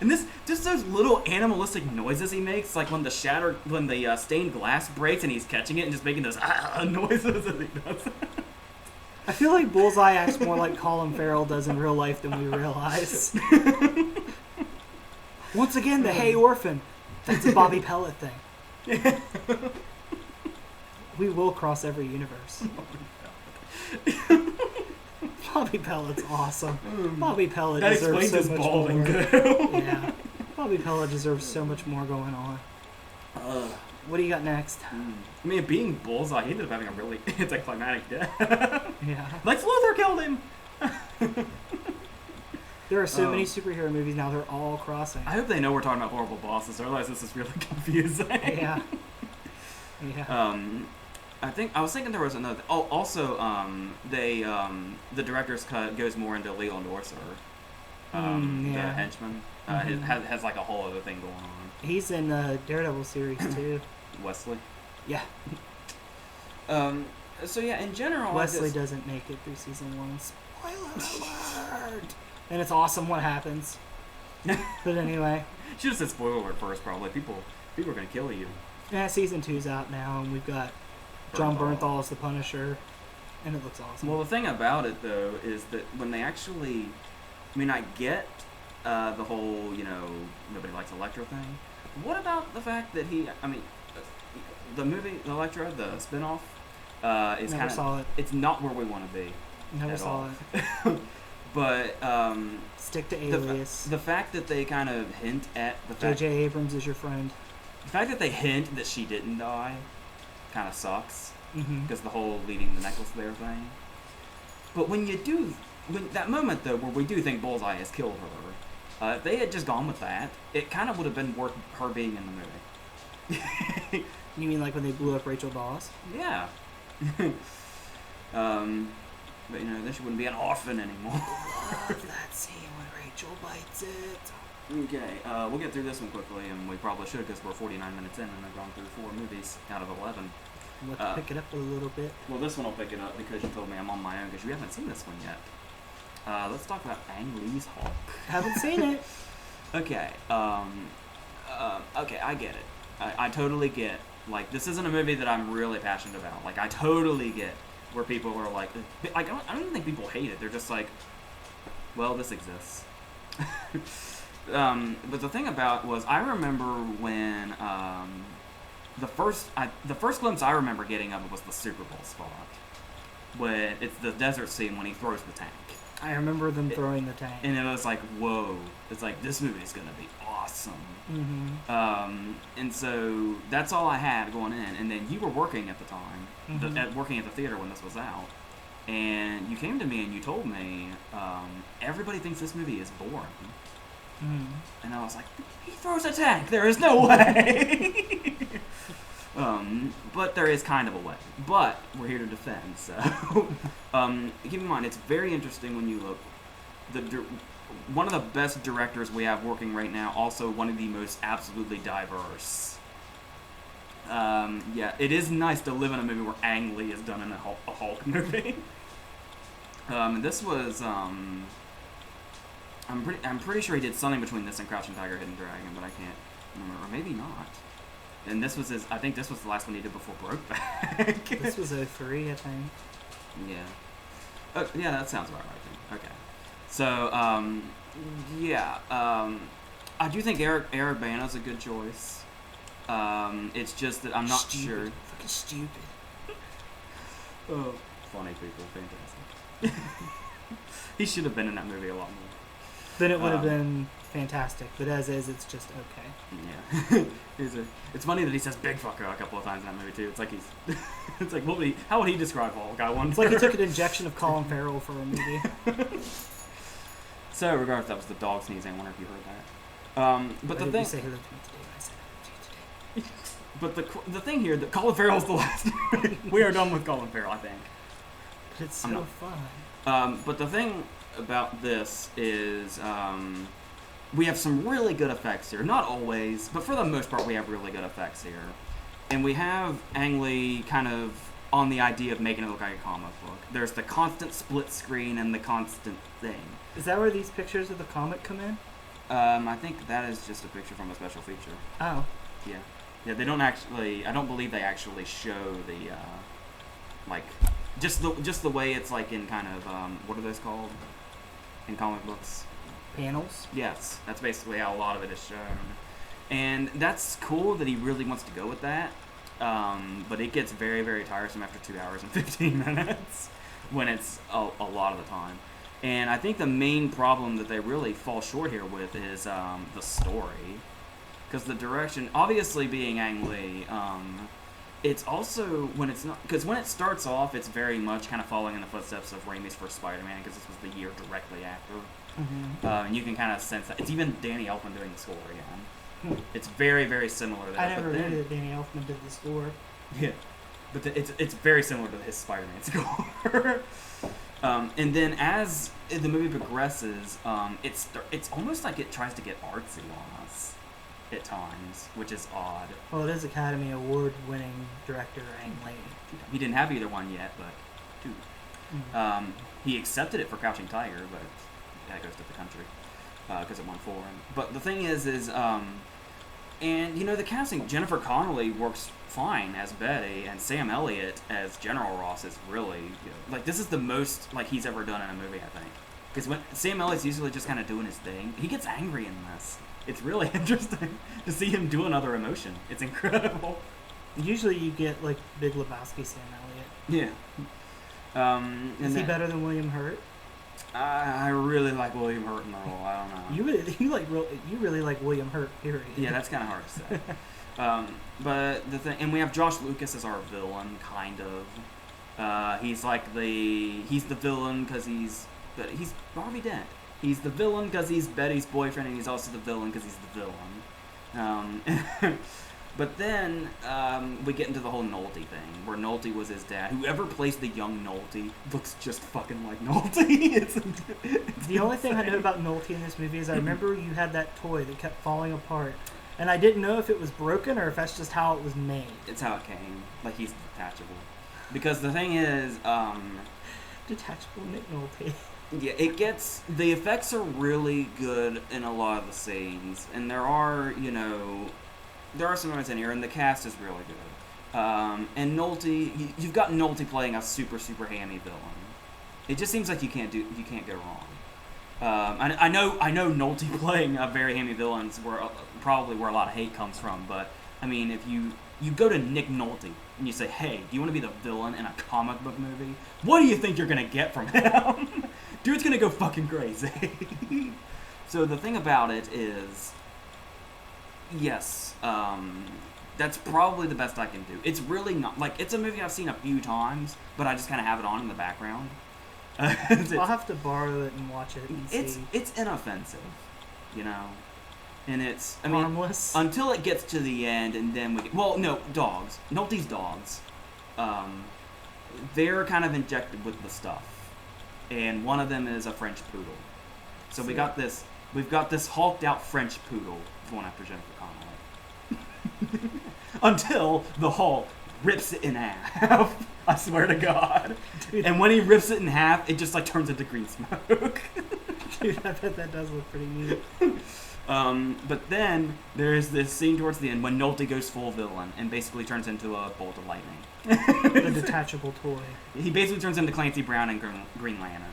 And just those little animalistic noises he makes, like when the stained glass breaks and he's catching it and just making those noises as he does it. I feel like Bullseye acts more like Colin Farrell does in real life than we realize. Once again, the "Hey, orphan." That's a Bobby Pellet thing. We will cross every universe. Bobby Pellet's awesome. Bobby Pellet that deserves so much more. Yeah. Bobby Pellet deserves so much more going on. What do you got next? I mean, being Bullseye, he ended up having a really anticlimactic death. Yeah. Lex Luthor killed him. There are so many superhero movies now, they're all crossing. I hope they know we're talking about horrible bosses, otherwise this is really confusing. Yeah. I was thinking there was another. Also, the director's cut goes more into Leland Orser, the henchman. It has like a whole other thing going on. He's in the Daredevil series too. Wesley. Yeah. So yeah, in general, Wesley doesn't make it through season 1. Spoiler alert! And it's awesome what happens. But anyway. Should have said spoiler alert first, probably. People are gonna kill you. Yeah, season 2's out now, and we've got John Bernthal as the Punisher, and it looks awesome. Well, the thing about it, though, is that when they actually... I mean, I get the whole, nobody likes Elektra thing. What about the fact that the movie, Elektra, the spinoff, is Never saw it. It's not where we want to be. Never saw it. But stick to Alias. The fact that they kind of hint at the fact J.J. Abrams is your friend. The fact that they hint that she didn't die kind of sucks because the whole leaving the necklace there thing. But when that moment though, where we do think Bullseye has killed her, if they had just gone with that, it kind of would have been worth her being in the movie. You mean like when they blew up Rachel Dawes? Yeah. But then she wouldn't be an orphan anymore. Love that scene when Rachel bites it. Okay, we'll get through this one quickly, and we probably should because we're 49 minutes in and I've gone through 4 movies out of 11. Let's pick it up a little bit. Well, this one will pick it up because you told me I'm on my own because you haven't seen this one yet. Let's talk about Ang Lee's Hulk. Haven't seen it. Okay, okay, I get it. I totally get, like, this isn't a movie that I'm really passionate about. Like, I totally get where people are like I don't even think people hate it. They're just like, well, this exists. But the thing about was, I remember when the first glimpse I remember getting of it was the Super Bowl spot, when it's the desert scene when he throws the tank. I remember them throwing the tank, and it was like, whoa! It's like, this movie is gonna be awesome. And so that's all I had going in. And then you were working at the time, working at the theater when this was out, and you came to me and you told me everybody thinks this movie is boring. And I was like, he throws a tank. There is no way. But there is kind of a way. But we're here to defend, so keep in mind it's very interesting when you look. One of the best directors we have working right now, also one of the most absolutely diverse. Yeah, it is nice to live in a movie where Ang Lee is done in a Hulk movie. This was I'm pretty sure he did something between this and Crouching Tiger, Hidden Dragon, but I can't remember, or maybe not. And this was I think this was the last one he did before Brokeback. This was 03, I think. Yeah. Yeah, that sounds about right then. Okay. So, yeah. I do think Eric Bana's a good choice. It's just that I'm not sure. Fucking stupid. Oh, funny people, fantastic. He should have been in that movie a lot more. Then it would have been fantastic, but as is, it's just okay. Yeah. It's funny that he says big fucker a couple of times in that movie too. It's like he's it's like how would he describe Hulk? I wonder. It's like he took an injection of Colin Farrell for a movie. So regardless, that was the dog sneezing. I wonder if you heard that. But the thing. You say hello to me today. I said hello to you today. But the thing here, that Colin Farrell's the last. We are done with Colin Farrell, I think. But it's so fun. But the thing about this is we have some really good effects here. Not always, but for the most part we have really good effects here. And we have Ang Lee kind of on the idea of making it look like a comic book. There's the constant split screen and the constant thing. Is that where these pictures of the comic come in? I think that is just a picture from a special feature. Oh. Yeah. Yeah, they don't actually, I don't believe they actually show the, like, just the way it's like in kind of, what are those called in comic books? Panels? Yes, that's basically how a lot of it is shown. And that's cool that he really wants to go with that, but it gets very, very tiresome after 2 hours and 15 minutes when it's a lot of the time. And I think the main problem that they really fall short here with is the story. Because the direction, obviously being Ang Lee, it's also, when it's not, because when it starts off, it's very much kind of following in the footsteps of Raimi's first Spider-Man, because this was the year directly after. Mm-hmm. And you can kind of sense that. It's even Danny Elfman doing the score again. It's very, very similar to that. I never knew that Danny Elfman did the score. Yeah. But it's very similar to his Spider-Man score. And then as the movie progresses, it's almost like it tries to get artsy on us at times, which is odd. Well, it is Academy Award-winning director Ang Lee. He didn't have either one yet, but two. Mm-hmm. He accepted it for Crouching Tiger, but that goes to the country because it won for him. But the thing is, and you know, the casting, Jennifer Connelly works fine as Betty, and Sam Elliott as General Ross is really good. Like, this is the most like he's ever done in a movie, I think. Because when Sam Elliott's usually just kind of doing his thing, he gets angry in this. It's really interesting to see him do another emotion. It's incredible. Usually you get, like, Big Lebowski Sam Elliott. Yeah. Is he better than William Hurt? I really like William Hurt in the role. I don't know. You really like William Hurt, period. Yeah, that's kind of hard to say. But the thing, and we have Josh Lucas as our villain, kind of. He's the villain because he's Harvey Dent. He's the villain because he's Betty's boyfriend, and he's also the villain because he's the villain. But then we get into the whole Nolte thing, where Nolte was his dad. Whoever plays the young Nolte looks just fucking like Nolte. it's the only thing I know about Nolte in this movie is I remember you had that toy that kept falling apart, and I didn't know if it was broken or if that's just how it was made. It's how it came. Like, he's detachable. Because the thing is, detachable Nick Nolte. Yeah, the effects are really good in a lot of the scenes, and there are some moments in here, and the cast is really good. And Nolte, you've got Nolte playing a super, super hammy villain. It just seems like you can't go wrong. I know Nolte playing a very hammy villain is probably where a lot of hate comes from, but I mean, if you go to Nick Nolte and you say, hey, do you want to be the villain in a comic book movie? What do you think you're going to get from him? Dude's going to go fucking crazy. So the thing about it is, yes, that's probably the best I can do. It's really not, like, it's a movie I've seen a few times, but I just kind of have it on in the background. I'll have to borrow it and watch it and see. It's inoffensive, you know. And it's, I mean, harmless. until it gets to the end, and then we get, well, no, dogs. Nolte's dogs. They're kind of injected with the stuff. And one of them is a French poodle. So we've got this hulked out French poodle going after Jennifer Connelly. Until the Hulk rips it in half. I swear to God. Dude. And when he rips it in half, it just like turns into green smoke. Dude, I bet that does look pretty neat. But then there's this scene towards the end when Nolte goes full villain and basically turns into a bolt of lightning. The detachable toy. He basically turns into Clancy Brown and Green Lantern.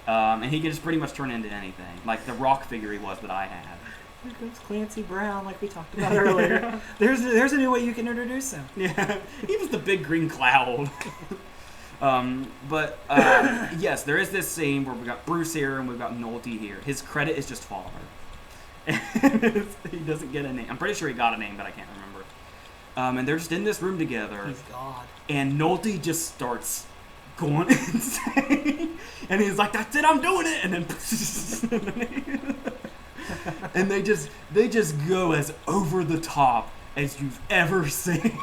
And he can just pretty much turn into anything. Like the Rock figure he was that I had. Here comes Clancy Brown, like we talked about earlier. There's a new way you can introduce him. Yeah, he was the big green cloud. Yes, there is this scene where we got Bruce here and we've got Nolte here. His credit is just father. He doesn't get a name. I'm pretty sure he got a name, but I can't remember. And they're just in this room together. He's God. And Nolte just starts going insane. And he's like, "That's it, I'm doing it!" And then and they just go as over the top as you've ever seen.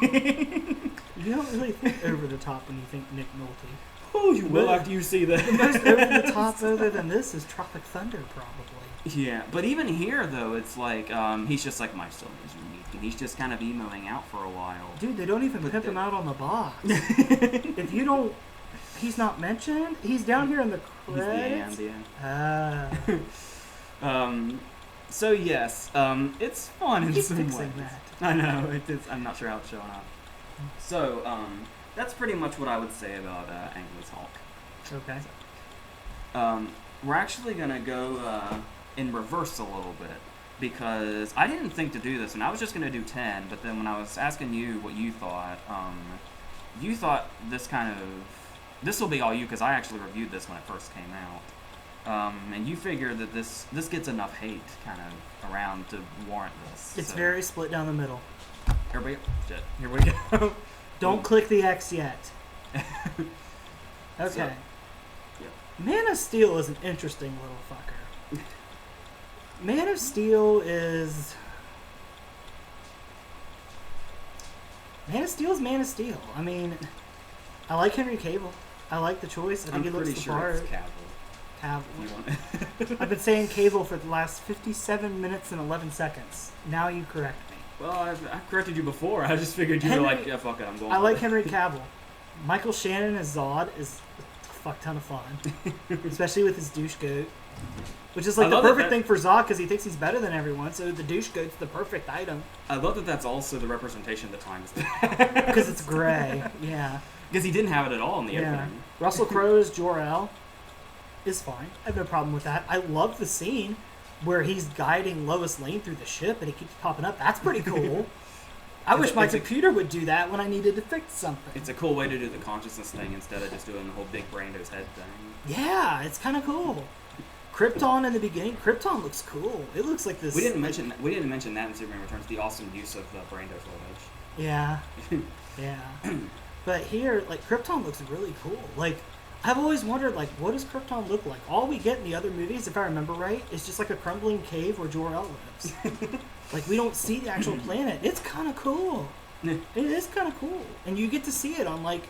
You don't really think over the top when you think Nick Nolte. Oh, you will after you see that. The most over the top other than this is Tropic Thunder, probably. Yeah, but even here, though, it's like, he's just like, my son is unique, and he's just kind of emoing out for a while. Dude, they don't even pimp him out on the box. If you don't... He's not mentioned? He's down here in the credits? He's the end, so, yes, it's fun in some ways. That. I know, it is. I'm not sure how it's showing up. So, that's pretty much what I would say about Ang Lee's Hulk. Okay. We're actually going to go in reverse a little bit, because I didn't think to do this, and I was just going to do 10, but then when I was asking you what you thought this will be all you, because I actually reviewed this when it first came out. And you figure that this gets enough hate kind of around to warrant this. It's very split down the middle. Here we go. Don't click the X yet. Okay. So, Man of Steel is an interesting little fucker. Man of Steel is Man of Steel. I mean, I like Henry Cavill. I like the choice. I think he looks the part. It's Cavill. I've been saying Cavill for the last 57 minutes and 11 seconds. Now you correct me. Well, I corrected you before. I just figured you were like, yeah, fuck it, I'm going. I like Henry Cavill. Michael Shannon as Zod is a fuck ton of fun, especially with his douche goat, which is like the perfect thing for Zod because he thinks he's better than everyone. So the douche goat's the perfect item. I love that that's also the representation of the times because it's gray. Yeah. Because he didn't have it at all in the opening. Russell Crowe's Jor-El is fine. I have no problem with that. I love the scene where he's guiding Lois Lane through the ship and he keeps popping up. That's pretty cool. I wish my computer would do that when I needed to fix something. It's a cool way to do the consciousness thing instead of just doing the whole big Brando's head thing. Yeah, it's kind of cool. Krypton in the beginning. Krypton looks cool. It looks like this. We didn't mention that in Superman Returns. The awesome use of the Brando footage. Yeah, yeah. But here, like Krypton looks really cool. Like I've always wondered, like, what does Krypton look like? All we get in the other movies, if I remember right, is just like a crumbling cave where Jor-El lives. Like we don't see the actual planet. It's kind of cool. It is kind of cool, and you get to see it on like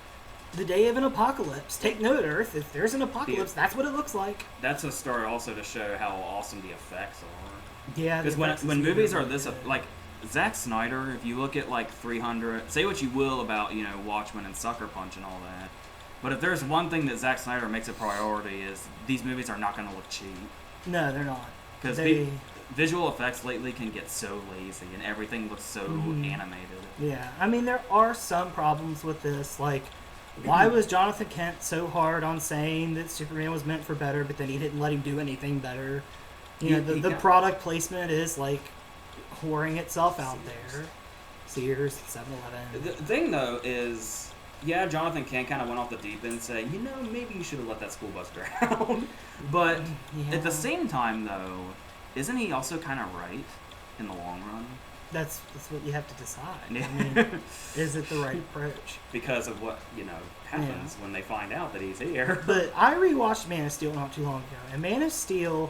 the day of an apocalypse. Take note, Earth. If there's an apocalypse, that's what it looks like. That's a story also to show how awesome the effects are. Yeah, because when movies are this like Zack Snyder, if you look at like 300, say what you will about Watchmen and Sucker Punch and all that, but if there's one thing that Zack Snyder makes a priority is these movies are not going to look cheap. No, they're not. Because visual effects lately can get so lazy and everything looks so animated. Yeah, I mean there are some problems with this, like. Why was Jonathan Kent so hard on saying that Superman was meant for better, but then he didn't let him do anything better? The product placement is like whoring itself out there. Sears, 7-Eleven. The thing though is, yeah, Jonathan Kent kind of went off the deep end saying, maybe you should have let that school bus drown. But at the same time though, isn't he also kind of right in the long run? That's what you have to decide. I mean, is it the right approach? Because of what, happens when they find out that he's here. But I rewatched Man of Steel not too long ago, and Man of Steel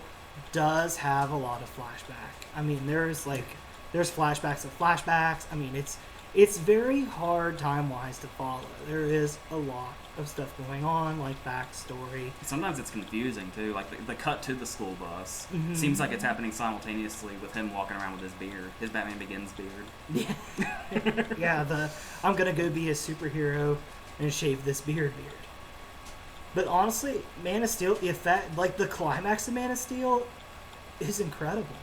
does have a lot of flashback. I mean, there's flashbacks of flashbacks. I mean, it's very hard time-wise to follow. There is a lot of stuff going on, like backstory. Sometimes it's confusing too. Like the cut to the school bus seems like it's happening simultaneously with him walking around with his beard, his Batman Begins beard. Yeah, yeah. I'm gonna go be a superhero and shave this beard. But honestly, Man of Steel, the effect, like the climax of Man of Steel, is incredible.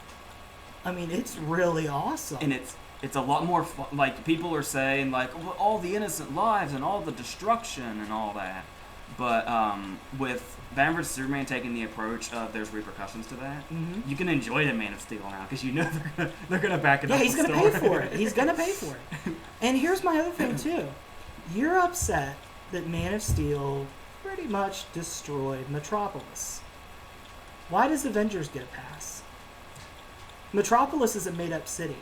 I mean, it's really awesome. And it's a lot more fun. Like, people are saying, like, well, all the innocent lives and all the destruction and all that. But with Batman vs. Superman taking the approach of there's repercussions to that, you can enjoy the Man of Steel now because you know they're gonna back it up. Yeah, he's gonna pay for it. He's gonna pay for it. And here's my other thing too. You're upset that Man of Steel pretty much destroyed Metropolis. Why does Avengers get a pass? Metropolis is a made-up city.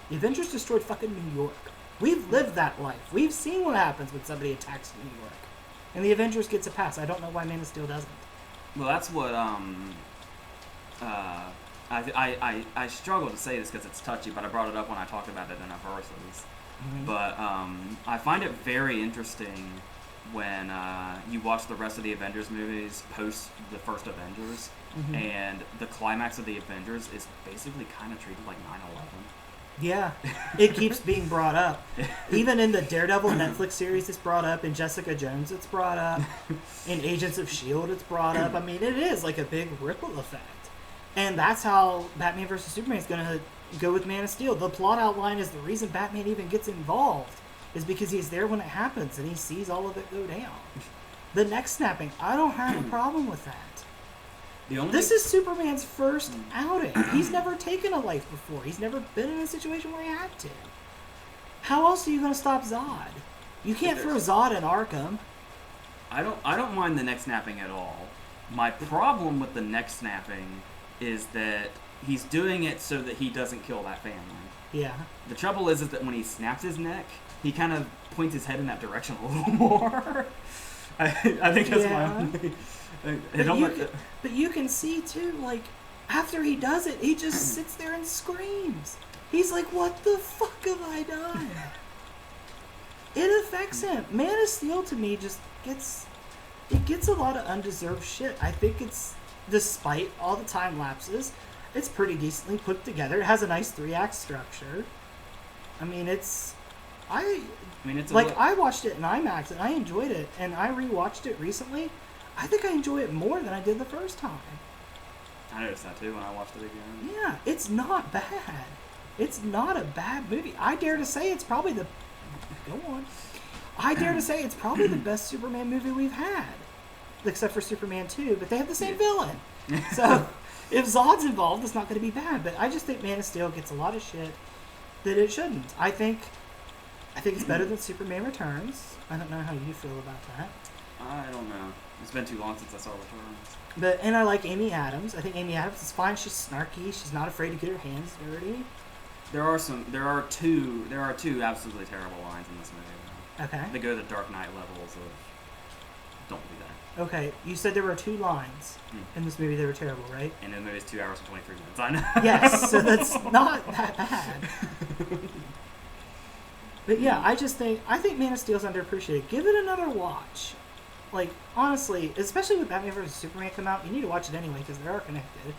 The Avengers destroyed fucking New York. We've lived that life. We've seen what happens when somebody attacks New York. And the Avengers gets a pass. I don't know why Man of Steel doesn't. Well, that's what I struggle to say this because it's touchy, but I brought it up when I talked about it in our verses. But I find it very interesting when you watch the rest of the Avengers movies post the first Avengers, and the climax of the Avengers is basically kind of treated like 9/11. Yeah, it keeps being brought up. Even in the Daredevil Netflix series, it's brought up. In Jessica Jones, it's brought up. In Agents of S.H.I.E.L.D., it's brought up. I mean, it is like a big ripple effect. And that's how Batman vs. Superman is going to go with Man of Steel. The plot outline is the reason Batman even gets involved is because he's there when it happens and he sees all of it go down. The neck snapping, I don't have a problem with that. This is Superman's first outing. He's never taken a life before. He's never been in a situation where he had to. How else are you going to stop Zod? You can't throw Zod in Arkham. I don't mind the neck snapping at all. My problem with the neck snapping is that he's doing it so that he doesn't kill that family. Yeah. The trouble is that when he snaps his neck, he kind of points his head in that direction a little more. I think that's my only... But you can see too, like, after he does it, he just sits there and screams. He's like, what the fuck have I done? It affects him. Man of Steel to me just gets a lot of undeserved shit. I think it's, despite all the time lapses, it's pretty decently put together. It has a nice 3-act structure. I mean, I watched it in IMAX and I enjoyed it, and I rewatched it recently. I think I enjoy it more than I did the first time. I noticed that too when I watched it again. Yeah, it's not bad. It's not a bad movie. I dare to say it's probably the... Go on. I dare to say it's probably the best Superman movie we've had. Except for Superman 2, but they have the same villain. So, if Zod's involved, it's not going to be bad. But I just think Man of Steel gets a lot of shit that it shouldn't. I think it's better than Superman Returns. I don't know how you feel about that. I don't know. It's been too long since I saw Returns. And I like Amy Adams. I think Amy Adams is fine. She's snarky. She's not afraid to get her hands dirty. There are two absolutely terrible lines in this movie, though. Okay. They go to the Dark Knight levels of don't do that. Okay, you said there were 2 lines in this movie that were terrible, right? And the movie's 2 hours and 23 minutes. I know. Yes, so that's not that bad. But yeah, I think Man of Steel's underappreciated. Give it another watch. Like, honestly, especially with Batman vs. Superman come out, you need to watch it anyway because they are connected.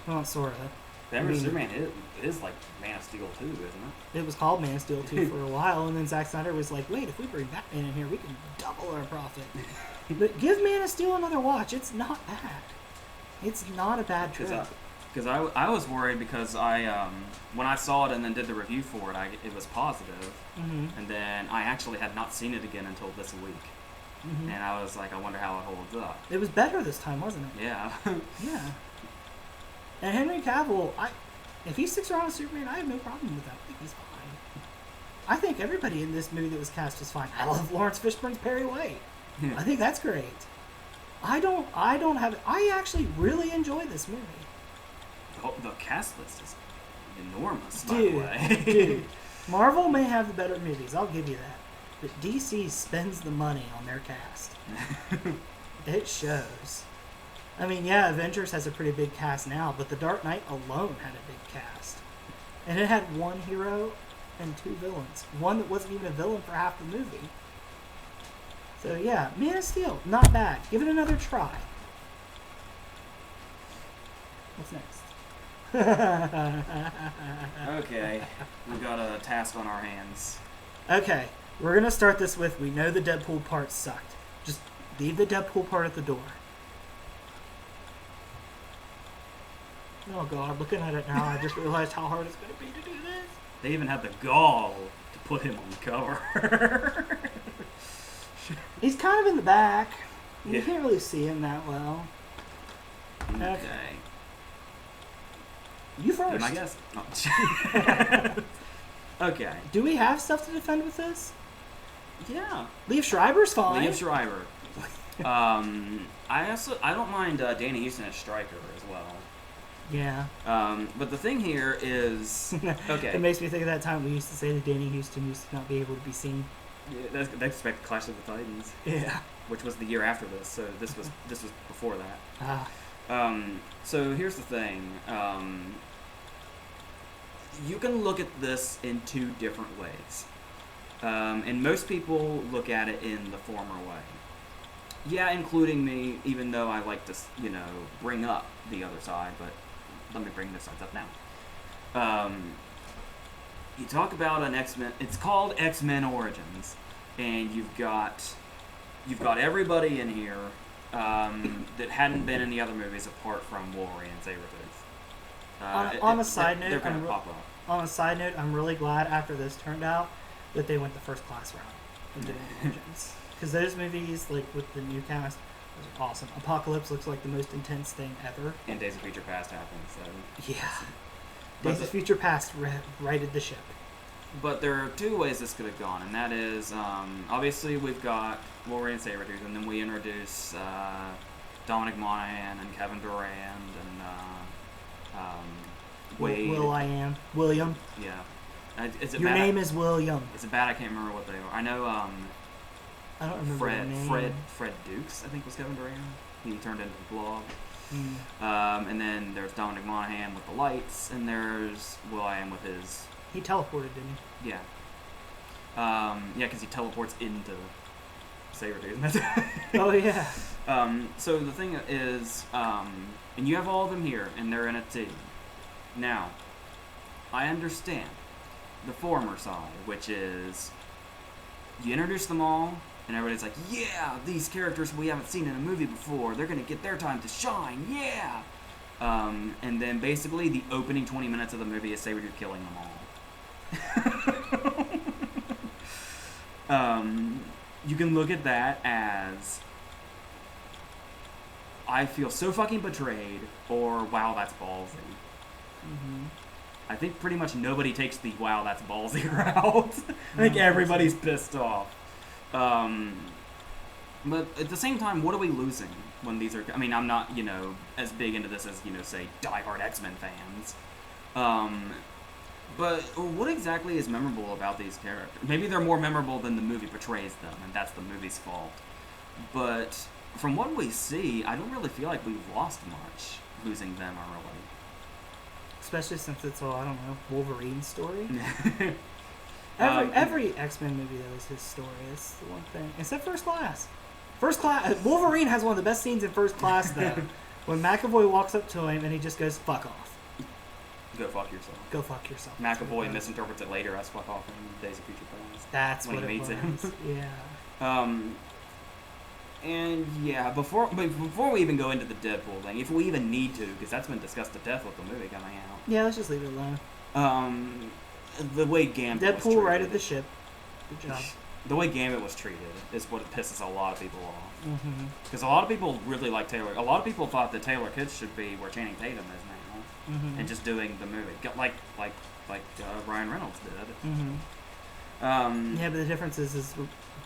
Well, sort of. Batman vs. Superman is like Man of Steel 2, isn't it? It was called Man of Steel 2 for a while, and then Zack Snyder was like, wait, if we bring Batman in here, we can double our profit. But give Man of Steel another watch. It's not bad. It's not a bad trip. Because I was worried because when I saw it and then did the review for it, it was positive. And then I actually had not seen it again until this week. And I was like, I wonder how it holds up. It was better this time, wasn't it? Yeah. Yeah. And Henry Cavill, if he sticks around with Superman, I have no problem with that. I think he's fine. I think everybody in this movie that was cast is fine. I love Lawrence Fishburne's Perry White. Yeah. I think that's great. I actually really enjoy this movie. The cast list is enormous, by the way. Dude, Marvel may have the better movies, I'll give you that. But DC spends the money on their cast. It shows. I mean, yeah, Avengers has a pretty big cast now, but The Dark Knight alone had a big cast. And it had one hero and 2 villains. One that wasn't even a villain for half the movie. So yeah, Man of Steel, not bad. Give it another try. What's next? Okay, we've got a task on our hands. Okay, we're gonna start this with, we know the Deadpool part sucked. Just leave the Deadpool part at the door. Oh god, looking at it now, I just realized how hard it's gonna be to do this. They even had the gall to put him on the cover. He's kind of in the back. You Yeah. can't really see him that well. Okay. You first. Be my guess. Oh. Okay. Do we have stuff to defend with this? Yeah. Liev Schreiber's fine. Liev Schreiber. I don't mind Danny Houston as Stryker as well. Yeah. But the thing here is, okay. It makes me think of that time we used to say that Danny Houston used to not be able to be seen. Yeah, they expect Clash of the Titans, Yeah. which was the year after this, so this was before that. Ah. So here's the thing. You can look at this in 2 different ways. And most people look at it in the former way. Yeah, including me, even though I like to, bring up the other side, but let me bring this side up now. You talk about an X-Men, it's called X-Men Origins, and you've got everybody in here that hadn't been in the other movies apart from Wolverine and Sabretooth. On a side note, they're going to pop up. On a side note, I'm really glad after this turned out that they went the first class route and did Origins. Because those movies, like with the new cast, those are awesome. Apocalypse looks like the most intense thing ever. And Days of Future Past happened, so... Yeah. But Days of Future Past righted the ship. But there are 2 ways this could have gone, and that is, obviously we've got Wolverine and Sabretooth, and then we introduce Dominic Monaghan and Kevin Durand and Wade. William. Yeah. Your name is William. It's bad I can't remember what they are. I know I don't remember the name. Fred Dukes, I think, was Kevin Durand. He turned into the Blob. Mm. And then there's Dominic Monaghan with the lights, and there's Will.i.am with his... He teleported, didn't he? Yeah. Yeah, because he teleports into Sabretooth. Oh, yeah. So the thing is, and you have all of them here, and they're in a team. Now, I understand the former side, which is you introduce them all, and everybody's like, yeah, these characters we haven't seen in a movie before, they're going to get their time to shine, yeah! And then basically the opening 20 minutes of the movie is Sabretooth killing them all. You can look at that as I feel so fucking betrayed, or wow, that's ballsy. Mm-hmm. I think pretty much nobody takes the wow, that's ballsy route. I think everybody's pissed off. But at the same time, what are we losing when these are... I mean, I'm not, as big into this as, say, diehard X-Men fans. But what exactly is memorable about these characters? Maybe they're more memorable than the movie portrays them, and that's the movie's fault. But from what we see, I don't really feel like we've lost much losing them early. Especially since it's all, I don't know, Wolverine's story. Every X-Men movie, though, is his story. That's the one thing. Except First Class. Wolverine has one of the best scenes in First Class, though. When McAvoy walks up to him and he just goes, fuck off. Go fuck yourself. Go fuck yourself. McAvoy misinterprets it later as fuck off in Days of Future Past. That's when what he it meets was. him. Yeah. And yeah, before we even go into the Deadpool thing, if we even need to, because that's been discussed to death with the movie coming out. Yeah, let's just leave it alone. The way Gambit was treated. Deadpool righted the ship. Good job. The way Gambit was treated is what pisses a lot of people off. Because Mm-hmm. a lot of people really like Taylor. A lot of people thought that Taylor Kitsch should be where Channing Tatum is now, Mm-hmm. and just doing the movie, like Ryan Reynolds did. Mm-hmm. Yeah, but the difference is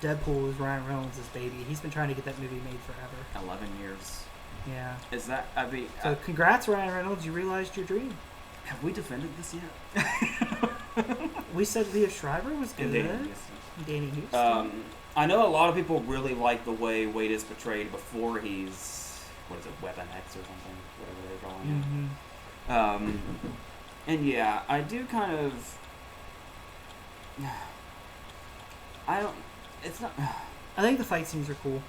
Deadpool is Ryan Reynolds' baby. He's been trying to get that movie made forever. 11 years. Yeah. Is that? I mean. So congrats, Ryan Reynolds. You realized your dream. Have we defended this yet? We said Liev Schreiber was good. And Danny Houston. I know a lot of people really like the way Wade is portrayed before he's what is it, Weapon X or something, whatever they're calling it. And yeah, I do kind of. I don't. It's not. I think the fight scenes are cool.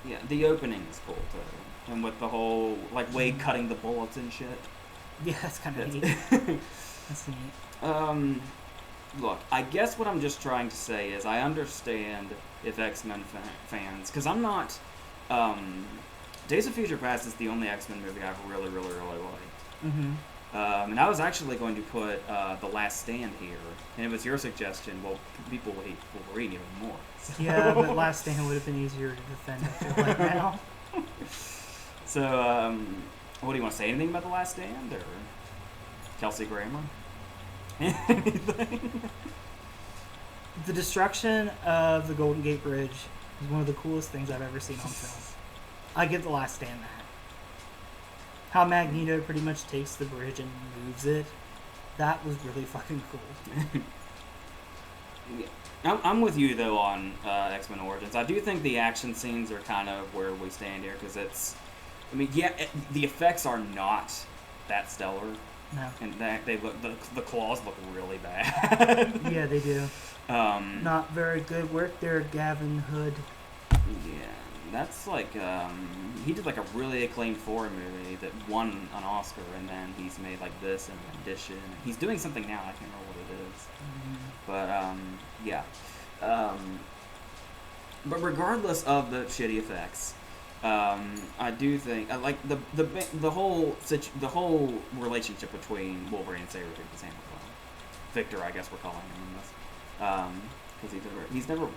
Yeah, the opening is cool too, and with the whole like Wade cutting the bullets and shit. Yeah, that's kind of neat. That's neat. Look, I guess what I'm just trying to say is I understand if X-Men fans, because I'm not. Days of Future Past is the only X-Men movie I've really liked. And I was actually going to put The Last Stand here, and it was your suggestion. Well, people hate Wolverine even more. So. Yeah, but Last Stand would have been easier to defend, I feel like, now. So, what do you want to say? Anything about The Last Stand, or Kelsey Grammer? Anything? The destruction of the Golden Gate Bridge is one of the coolest things I've ever seen on film. I give The Last Stand that. How Magneto pretty much takes the bridge and moves it, that was really fucking cool. Yeah. I'm with you, though, on X-Men Origins. I do think the action scenes are kind of where we stand here, because it's... I mean, yeah, the effects are not that stellar. No. And they look, the claws look really bad. Yeah, they do. Not very good work there, Gavin Hood. Yeah, that's like, he did like a really acclaimed foreign movie that won an Oscar, and then he's made like this and Rendition. He's doing something now, I can't remember what it is. But, yeah. But regardless of the shitty effects, I do think like the whole relationship between Wolverine and Sabretooth is handled well. Victor, I guess we're calling him in this, because he's never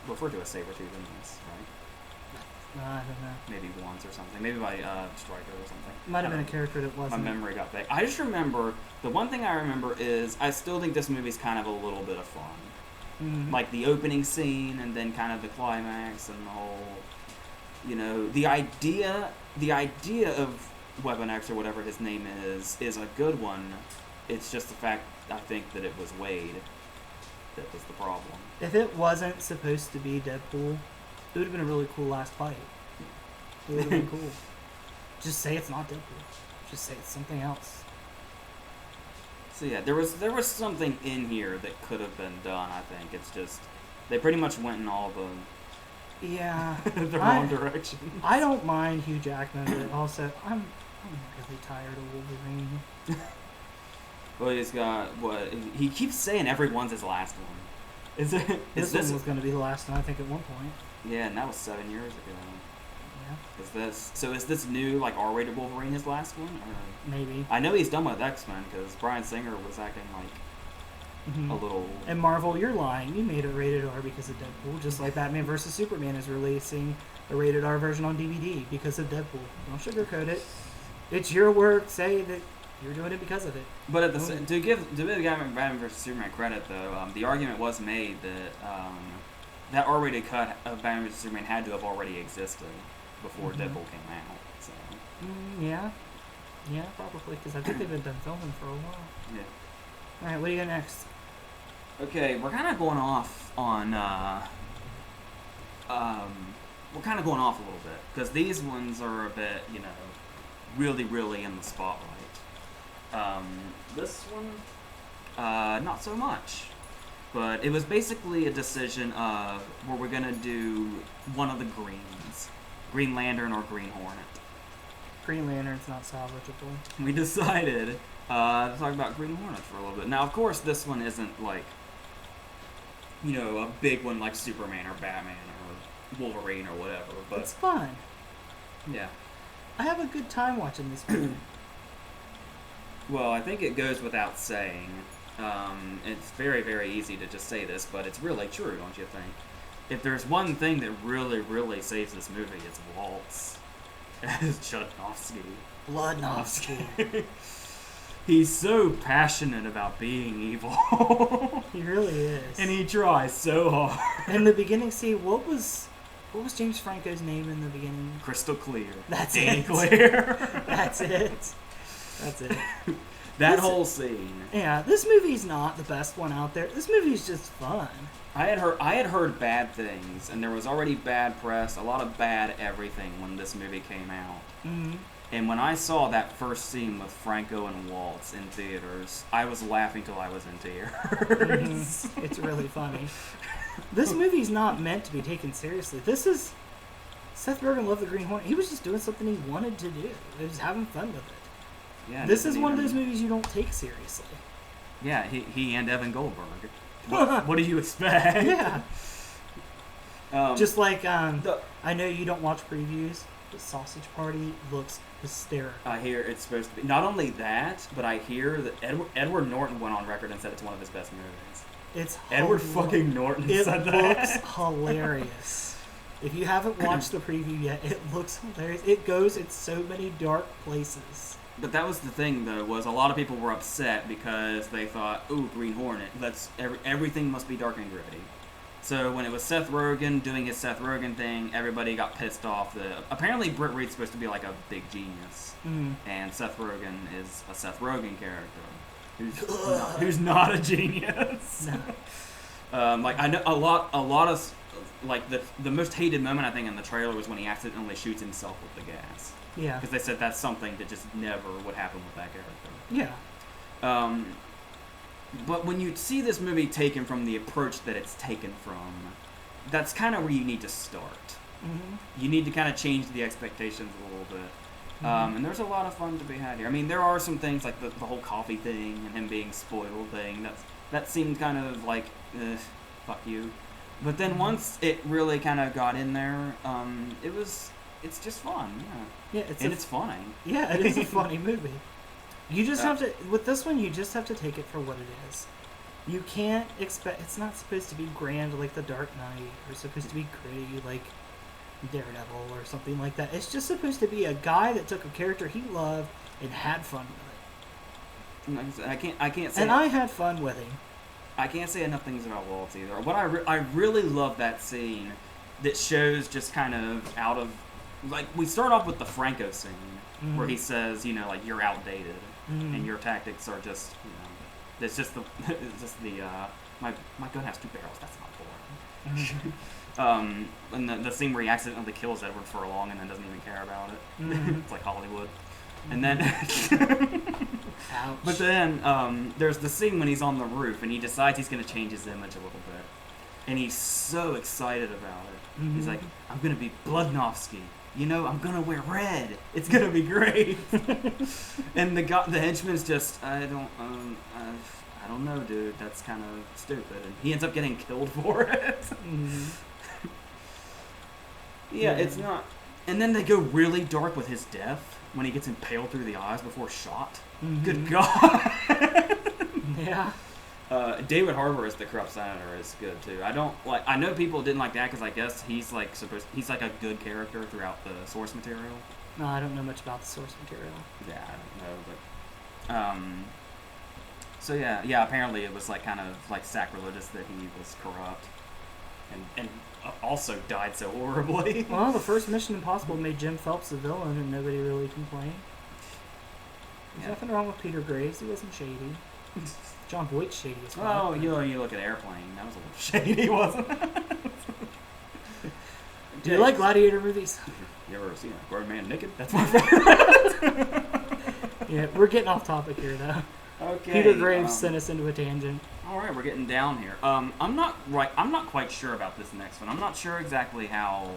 referred to as Sabretooth in this, right? I don't know. Maybe once or something. Maybe by Stryker or something. Might have been a character that wasn't. My memory got vague. I just remember the one thing I remember is I still think this movie's kind of a little bit of fun. Like the opening scene and then kind of the climax and the whole. You know, the idea of Weapon X or whatever his name is a good one. It's just the fact, I think, that it was Wade that was the problem. If it wasn't supposed to be Deadpool, it would have been a really cool last fight. It would have been cool. Just say it's not Deadpool. Just say it's something else. So yeah, there was something in here that could have been done, I think. It's just, they pretty much went in all the... Yeah, the wrong direction. I don't mind Hugh Jackman, but also I'm really tired of Wolverine. Well, he's got what he keeps saying. Everyone's his last one. Is it? This one was going to be the last one, I think, at one point. Yeah, and that was 7 years ago. Yeah. Is this new like R-rated Wolverine his last one? Or? Maybe. I know he's done with X-Men because Bryan Singer was acting like. A little. And Marvel, you're lying. You made it rated R because of Deadpool, just like Batman vs Superman is releasing a rated R version on DVD because of Deadpool. Don't sugarcoat it. It's your work. Say that you're doing it because of it. But at the to give the guy Batman vs Superman credit, though, the argument was made that that R-rated cut of Batman vs Superman had to have already existed before Deadpool came out. So. Yeah, probably because I think they've been done filming for a while. Yeah. All right, what do you got next? Okay, we're kind of going off on, we're kind of going off a little bit, because these ones are a bit, you know, really, really in the spotlight. This one, not so much. But it was basically a decision of, were we going to do one of the greens? Green Lantern or Green Hornet? Green Lantern's not salvageable. We decided to talk about Green Hornet for a little bit. Now, of course, this one isn't like, you know, a big one like Superman or Batman or Wolverine or whatever. But it's fun. Yeah. I have a good time watching this movie. Well, I think it goes without saying. It's very, very easy to just say this, but it's really true, don't you think? If there's one thing that really, really saves this movie, it's Waltz. It's Chudnovsky. Bloodnovsky. He's so passionate about being evil. He really is. And he tries so hard. In the beginning, see, what was James Franco's name in the beginning? Crystal Clear. That's Danny it. Clear. That's it. That's it. That whole scene. Yeah, this movie's not the best one out there. This movie's just fun. I had heard bad things, and there was already bad press, a lot of bad everything when this movie came out. Mm-hmm. And when I saw that first scene with Franco and Waltz in theaters, I was laughing till I was in tears. Mm-hmm. It's really funny. This movie's not meant to be taken seriously. This is... Seth Rogen loved the Green Hornet. He was just doing something he wanted to do. He was having fun with it. Yeah, this is one of those movies you don't take seriously. Yeah, he and Evan Goldberg. What do you expect? Yeah. Just like, I know you don't watch previews, but Sausage Party looks hysterical. I hear it's supposed to be. Not only that, but I hear that Edward Norton went on record and said it's one of his best movies. It's Edward fucking Norton said that. It looks hilarious. If you haven't watched the preview yet, it looks hilarious. It goes in so many dark places. But that was the thing, though, was a lot of people were upset because they thought, ooh, Green Hornet, everything must be dark and gritty. So when it was Seth Rogen doing his Seth Rogen thing, everybody got pissed off. Apparently Britt Reed's supposed to be like a big genius, and Seth Rogen is a Seth Rogen character who's not a genius. No. Like I know a lot of like the most hated moment I think in the trailer was when he accidentally shoots himself with the gas. Yeah. Because they said that's something that just never would happen with that character. Yeah. But when you see this movie taken from the approach that it's taken from, that's kind of where you need to start. Mm-hmm. You need to kind of change the expectations a little bit. And there's a lot of fun to be had here. I mean, there are some things like the whole coffee thing and him being spoiled thing. That seemed kind of like, fuck you. But then once it really kind of got in there, it's just fun, yeah. Yeah, it's funny. Yeah, it is a funny movie. You just have to, with this one, you just have to take it for what it is. You can't expect, it's not supposed to be grand like The Dark Knight, or supposed to be gritty like Daredevil or something like that. It's just supposed to be a guy that took a character he loved and had fun with it. I can't say. And I had fun with him. I can't say enough things about Waltz either. What I really love that scene that shows just kind of out of, like, we start off with the Franco scene where he says, you know, like, you're outdated and your tactics are just, you know, it's just the my gun has 2 barrels. That's not boring. And the scene where he accidentally kills Edward Furlong and then doesn't even care about it. It's like Hollywood. And then, Ouch. But then there's the scene when he's on the roof and he decides he's going to change his image a little bit, and he's so excited about it. He's like, "I'm going to be Bludnovsky. You know, I'm going to wear red. It's going to be great." And the henchman's just, I don't know, dude. That's kind of stupid, and he ends up getting killed for it. Yeah, it's not. And then they go really dark with his death when he gets impaled through the eyes before shot. Good God. Yeah. David Harbour as the corrupt senator is good too. I know people didn't like that because I guess he's like a good character throughout the source material. No, I don't know much about the source material. Yeah, I don't know, but so yeah. Apparently it was like kind of like sacrilegious that he was corrupt, and also died so horribly. Well, the first Mission Impossible made Jim Phelps the villain, and nobody really complained. There's nothing wrong with Peter Graves. He wasn't shady. John Voight's shady as well. Oh, you look at Airplane. That was a little shady, wasn't it? Do you like gladiator movies? You ever seen a grown man naked? That's my favorite. Yeah, we're getting off topic here, though. Okay. Peter Graves sent us into a tangent. All right, we're getting down here. I'm not quite sure about this next one. I'm not sure exactly how.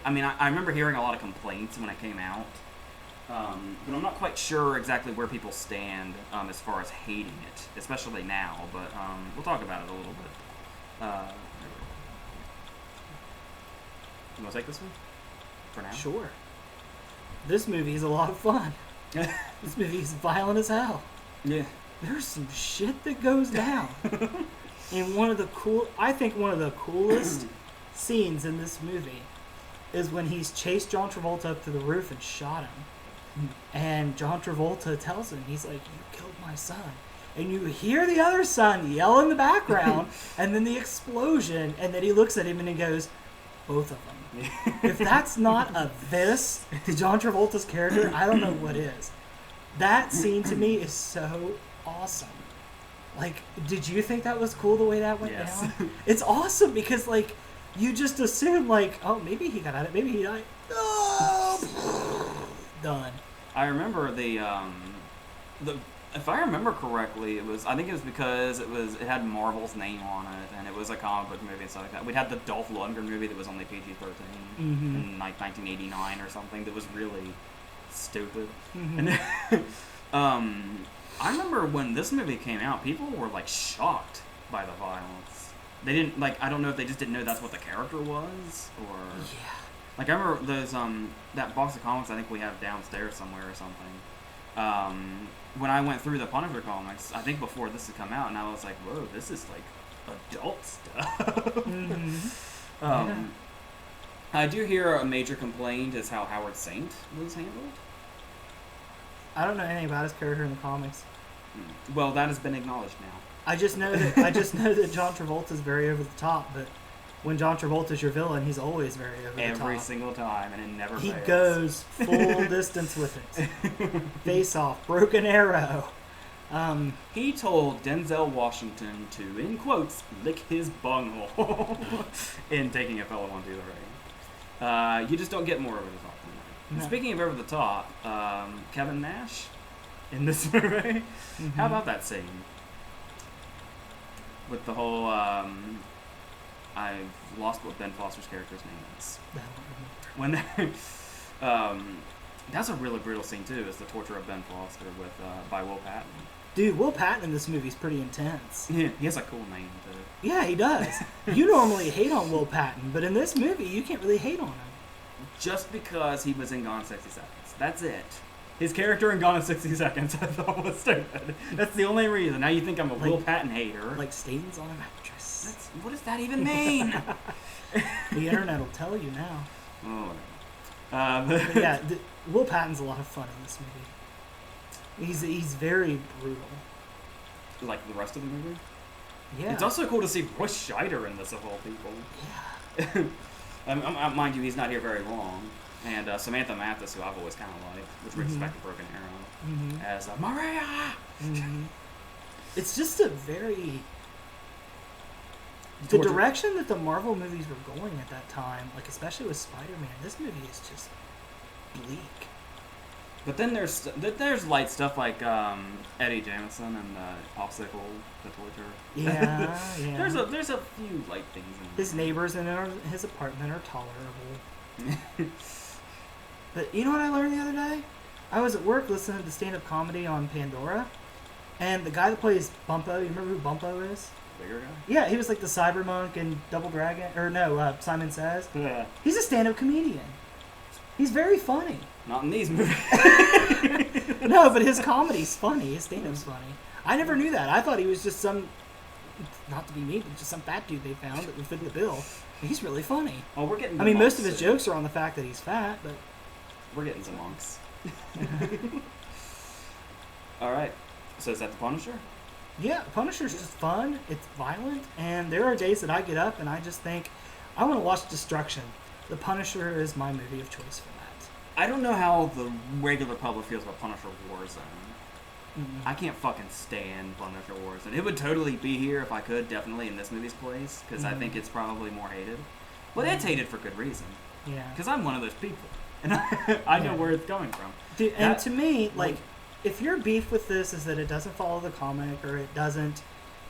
I mean, I remember hearing a lot of complaints when it came out, but I'm not quite sure exactly where people stand as far as hating it, especially now. But we'll talk about it a little bit. You want to take this one for now? Sure. This movie is a lot of fun. This movie is violent as hell. Yeah. There's some shit that goes down. And one of the coolest scenes in this movie is when he's chased John Travolta up to the roof and shot him. And John Travolta tells him, he's like, "You killed my son." And you hear the other son yell in the background, and then the explosion, and then he looks at him and he goes, "Both of them." If that's not a this to John Travolta's character, I don't know what is. That scene to me is so awesome. Like, did you think that was cool the way that went down? It's awesome because, like, you just assume, like, oh, maybe he got at it, maybe he died. Oh, done. I remember the if I remember correctly, I think it was because it had Marvel's name on it, and it was a comic book movie and stuff like that. We had the Dolph Lundgren movie that was only PG-13 in like 1989 or something. That was really stupid. And I remember when this movie came out, people were like shocked by the violence. They didn't like. I don't know if they just didn't know that's what the character was, or like I remember those that box of comics I think we have downstairs somewhere or something. When I went through the Punisher comics, I think before this had come out, and I was like, whoa, this is like adult stuff. I do hear a major complaint is how Howard Saint was handled. I don't know anything about his character in the comics. Well, that has been acknowledged now. I just know that John Travolta is very over the top, but when John Travolta's your villain, he's always very over the top. Every single time, and it never fails. He goes full distance with it. Face Off, Broken Arrow. He told Denzel Washington to, in quotes, lick his bunghole in Taking a Fellow Onto the Ring. You just don't get more over the top than that. No. Speaking of over the top, Kevin Nash in this movie. How about that scene? With the whole, I've lost what Ben Foster's character's name is. When that's a really brutal scene too. Is the torture of Ben Foster with by Will Patton. Dude, Will Patton in this movie is pretty intense. Yeah, he has a cool name too. Yeah, he does. You normally hate on Will Patton, but in this movie, you can't really hate on him. Just because he was in Gone in 60 Seconds. That's it. His character in Gone in 60 Seconds I thought was stupid. That's the only reason. Now you think I'm a Will Patton hater. Like stains on a mattress. What does that even mean? The internet will tell you now. Oh, but yeah, Will Patton's a lot of fun in this movie. He's very brutal. Like the rest of the movie? Yeah. It's also cool to see Roy Scheider in this, of all people. Yeah. Mind you, he's not here very long. And Samantha Mathis, who I've always kind of liked, with respect to Broken Arrow, as Maria! It's just a very... The direction that the Marvel movies were going at that time, like especially with Spider-Man, this movie is just bleak. But then there's light stuff like Eddie Jamison and Popsicle, the torture. Yeah, yeah. There's a few light things in his neighbors in his apartment are tolerable. But you know what I learned the other day? I was at work listening to stand-up comedy on Pandora, and the guy that plays Bumpo, you remember who Bumpo is? Bigger guy? Yeah, he was like the Cybermonk in Double Dragon, or no, Simon Says. Yeah. He's a stand-up comedian. He's very funny. Not in these movies. No, but his comedy's funny. His stand-up's funny. I never knew that. I thought he was just some, not to be mean, but just some fat dude they found that would fit the bill. But he's really funny. Oh, we're getting. I mean, most of his jokes are on the fact that he's fat, but we're getting some monks. All right. So is that the Punisher? Yeah, Punisher's just fun. It's violent, and there are days that I get up and I just think, I want to watch destruction. The Punisher is my movie of choice for that. I don't know how the regular public feels about Punisher Warzone. I can't fucking stand Punisher Warzone. It would totally be here if I could, definitely in this movie's place, because I think it's probably more hated. But it's hated for good reason. Yeah. Because I'm one of those people, and I know where it's coming from. Dude, and to me, like, if your beef with this is that it doesn't follow the comic, or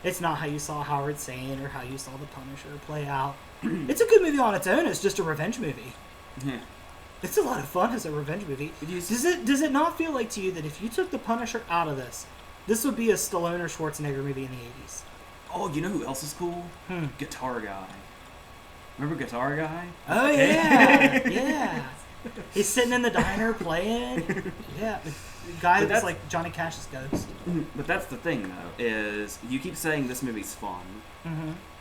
it's not how you saw Howard Saint or how you saw the Punisher play out, it's a good movie on its own. It's just a revenge movie. Yeah. It's a lot of fun as a revenge movie. Does it not feel like to you that if you took the Punisher out of this would be a Stallone or Schwarzenegger movie in the 80s? Oh, you know who else is cool? Guitar Guy. Remember Guitar Guy? Oh, yeah. Yeah. He's sitting in the diner playing. Yeah. The guy that's like Johnny Cash's ghost. But that's the thing, though, is you keep saying this movie's fun.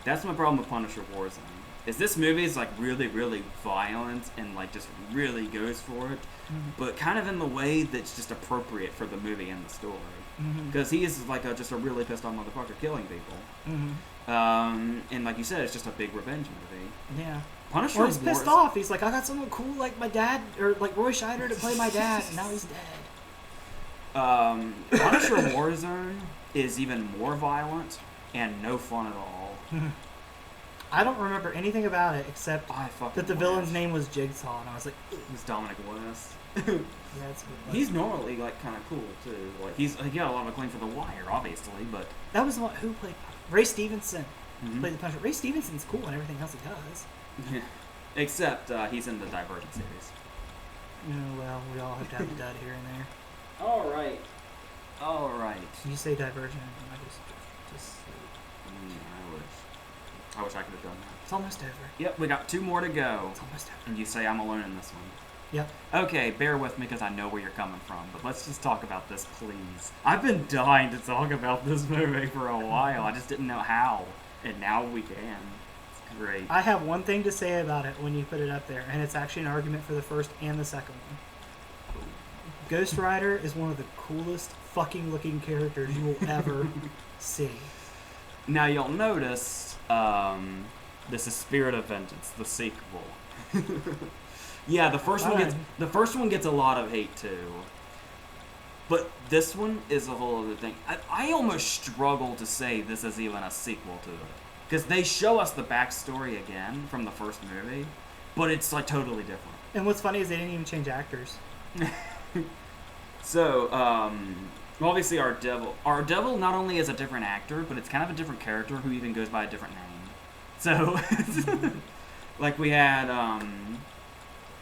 That's my problem with Punisher Warzone. Is this movie is like really, really violent and like just really goes for it, but kind of in the way that's just appropriate for the movie and the story. Because he is like just a really pissed off motherfucker killing people. And like you said, it's just a big revenge movie. Yeah. Punisher. Well, he's pissed off. He's like, I got someone cool like my dad, or like Roy Scheider to play my dad, and now he's dead. Punisher Warzone is even more violent and no fun at all. I don't remember anything about it except that the villain's wish. name was Jigsaw, and I was like, It was Dominic West. yeah, that's good. He's normally like kind of cool too. Like he got a lot of acclaim for The Wire, obviously, but That was who played Ray Stevenson. Mhm. Played the Punisher. Ray Stevenson's cool and everything else he does. except he's in the Divergent series. Well, we all have to have a dud here and there. All right. You say Divergent, and I just I wish I could have done that. it's almost over. Yep, we got 2 more to go. It's almost over. And you say I'm alone in this one. Yep. Okay, bear with me because I know where you're coming from, but let's just talk about this, please. I've been dying to talk about this movie for a while. I just didn't know how, and now we can. It's great. I have one thing to say about it when you put it up there, and it's actually an argument for the first and the second one. Ghost Rider is one of the coolest fucking looking characters you will ever see. Now you'll notice, this is Spirit of Vengeance, the sequel. Yeah, the first one gets a lot of hate too. But this one is a whole other thing. I almost struggle to say this is even a sequel to it. Because they show us the backstory again from the first movie, but it's like totally different. And what's funny is they didn't even change actors. So, obviously our devil not only is a different actor, but it's kind of a different character who even goes by a different name. So, like we had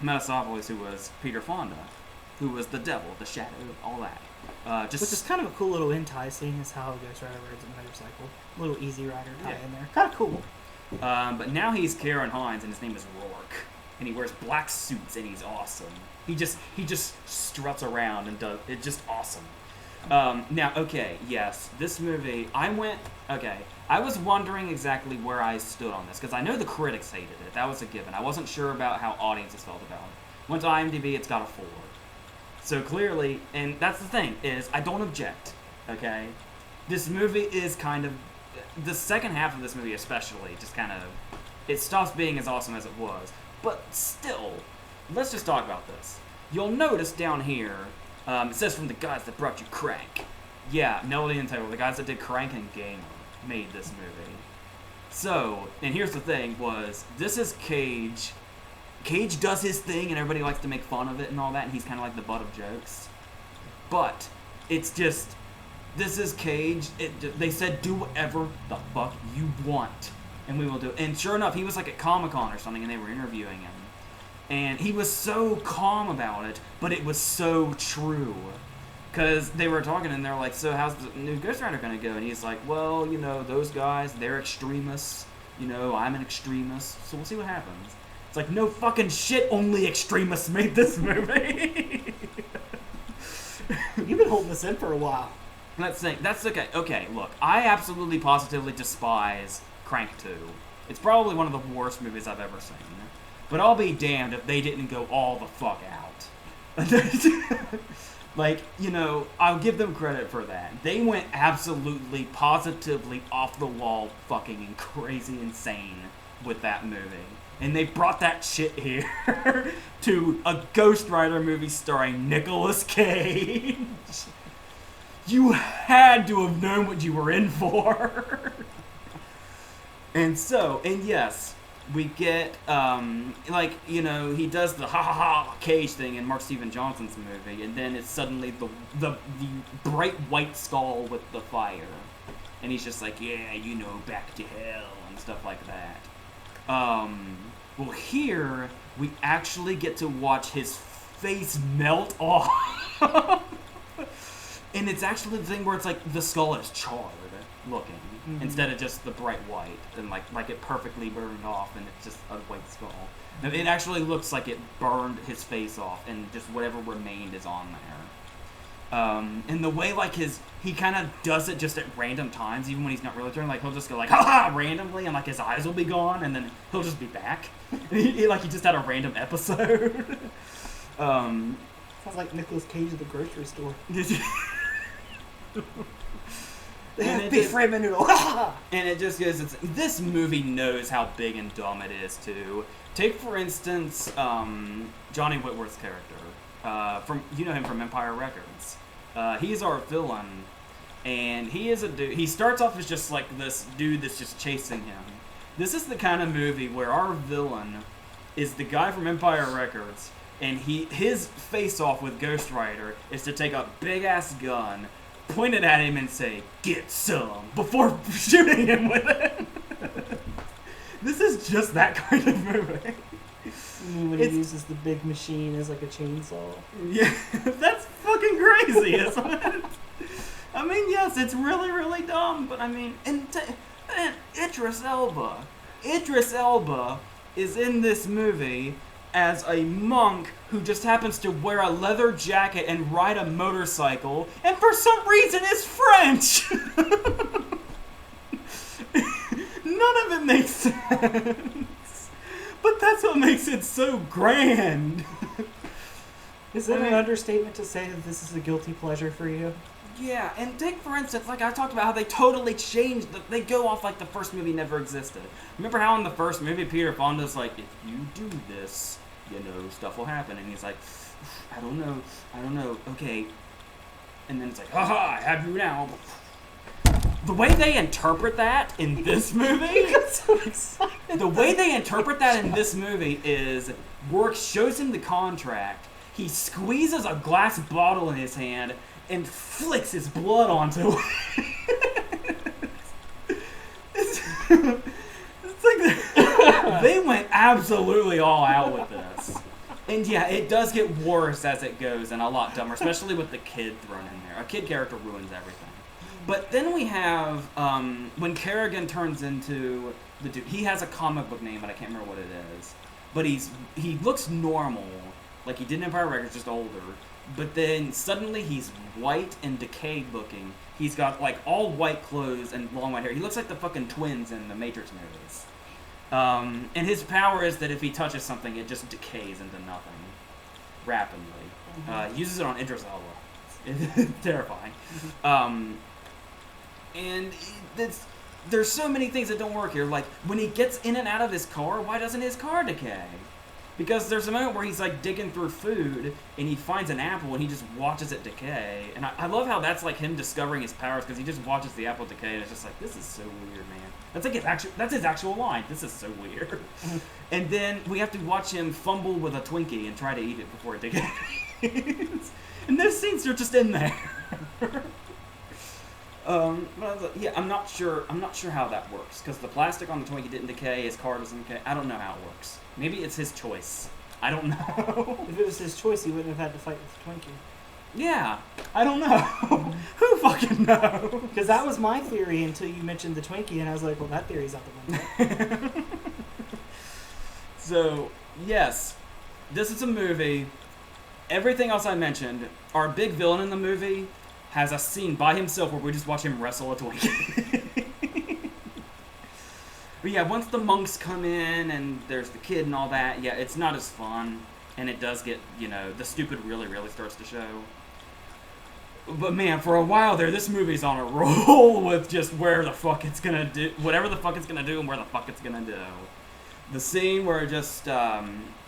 Metasopoulos, who was Peter Fonda, who was the devil, the shadow, all that. Which is kind of a cool little in-tie, seeing as how Ghost Rider rides a motorcycle. A little Easy Rider tie in there. Kind of cool. But now he's Karen Hines, and his name is Rourke, and he wears black suits, and he's awesome. He just struts around and does it's just awesome. Now, okay, yes, this movie, I was wondering exactly where I stood on this, because I know the critics hated it. That was a given. I wasn't sure about how audiences felt about it. Went to IMDb, it's got a 4. So clearly, and that's the thing, is I don't object, okay? This movie is kind of, the second half of this movie especially, just kind of, it stops being as awesome as it was. But still, let's just talk about this. You'll notice down here, it says from the guys that brought you Crank. Yeah, Melody and Taylor, the guys that did Crank and Gamer, made this movie. So, and here's the thing, this is Cage. Cage does his thing and everybody likes to make fun of it and all that, and he's kind of like the butt of jokes. But, it's just, this is Cage. They said, do whatever the fuck you want, and we will do it. And sure enough, he was like at Comic-Con or something, and they were interviewing him. And he was so calm about it, but it was so true. Because they were talking, and they're like, so how's the new Ghost Rider going to go? And he's like, well, those guys, they're extremists. I'm an extremist, so we'll see what happens. It's like, no fucking shit, only extremists made this movie. You've been holding this in for a while. That's okay. Okay, look, I absolutely positively despise Crank 2. It's probably one of the worst movies I've ever seen. But I'll be damned if they didn't go all the fuck out. Like, I'll give them credit for that. They went absolutely, positively off the wall, fucking crazy insane with that movie. And they brought that shit here to a Ghost Rider movie starring Nicolas Cage. You had to have known what you were in for. And yes, we get, he does the ha-ha-ha Cage thing in Mark Steven Johnson's movie, and then it's suddenly the bright white skull with the fire. And he's just like, yeah, back to hell, and stuff like that. Well, here, we actually get to watch his face melt off. And it's actually the thing where it's like the skull is charred looking, instead of just the bright white, and like it perfectly burned off, and it's just a white skull. Now, it actually looks like it burned his face off, and just whatever remained is on there. And the way he kind of does it just at random times, even when he's not really turning, he'll just go ha-ha randomly, and his eyes will be gone, and then he'll just be back. he just had a random episode. Sounds like Nicolas Cage at the grocery store. And it just goes, this movie knows how big and dumb it is, too. Take, for instance, Johnny Whitworth's character. You know him from Empire Records. He's our villain, and he is a dude. He starts off as just like this dude that's just chasing him. This is the kind of movie where our villain is the guy from Empire Records, and his face-off with Ghost Rider is to take a big-ass gun, point it at him, and say, "Get some," before shooting him with it. This is just that kind of movie. When he uses the big machine as like a chainsaw. Yeah, that's fucking crazy, isn't it? I mean, yes, it's really, really dumb, but I mean, and Idris Elba is in this movie as a monk who just happens to wear a leather jacket and ride a motorcycle, and for some reason is French. None of it makes sense, but that's what makes it so grand. Is it an understatement to say that this is a guilty pleasure for you? Yeah, and take for instance, like I talked about how they totally changed, they go off like the first movie never existed. Remember how in the first movie Peter Fonda's like, if you do this, you know, stuff will happen, and he's like, I don't know, okay. And then it's like, haha, I have you now. The way they interpret that in this movie, so excited. The way they interpret that in this movie is, Rourke shows him the contract, he squeezes a glass bottle in his hand, and flicks his blood onto it. It's like they went absolutely all out with this. And yeah, it does get worse as it goes and a lot dumber, especially with the kid thrown in there. A kid character ruins everything. But then we have, when Kerrigan turns into the dude, he has a comic book name, but I can't remember what it is. But he looks normal, like he did in Empire Records, just older. But then suddenly he's white and decayed looking. He's got like all white clothes and long white hair. He looks like the fucking twins in the Matrix movies. And his power is that if he touches something, it just decays into nothing rapidly. He uses it on Idris Elba. It's terrifying. And there's so many things that don't work here. Like when he gets in and out of his car, why doesn't his car decay? Because there's a moment where he's like digging through food and he finds an apple and he just watches it decay. And I love how that's like him discovering his powers because he just watches the apple decay and it's just like, this is so weird, man. That's his actual line. This is so weird. And then we have to watch him fumble with a Twinkie and try to eat it before it decays. And those scenes are just in there. But I was like, yeah, I'm not sure how that works because the plastic on the Twinkie didn't decay, his car doesn't decay. I don't know how it works. Maybe it's his choice. I don't know. If it was his choice, he wouldn't have had to fight with Twinkie. Yeah, I don't know. Who fucking knows? Because that was my theory until you mentioned the Twinkie, and I was like, well, that theory's out the window. So, yes, this is a movie. Everything else I mentioned, our big villain in the movie has a scene by himself where we just watch him wrestle a Twinkie. But yeah, once the monks come in and there's the kid and all that, yeah, it's not as fun. And it does get, the stupid really, really starts to show. But man, for a while there, this movie's on a roll with just whatever the fuck it's gonna do and where the fuck it's gonna do. The scene where just,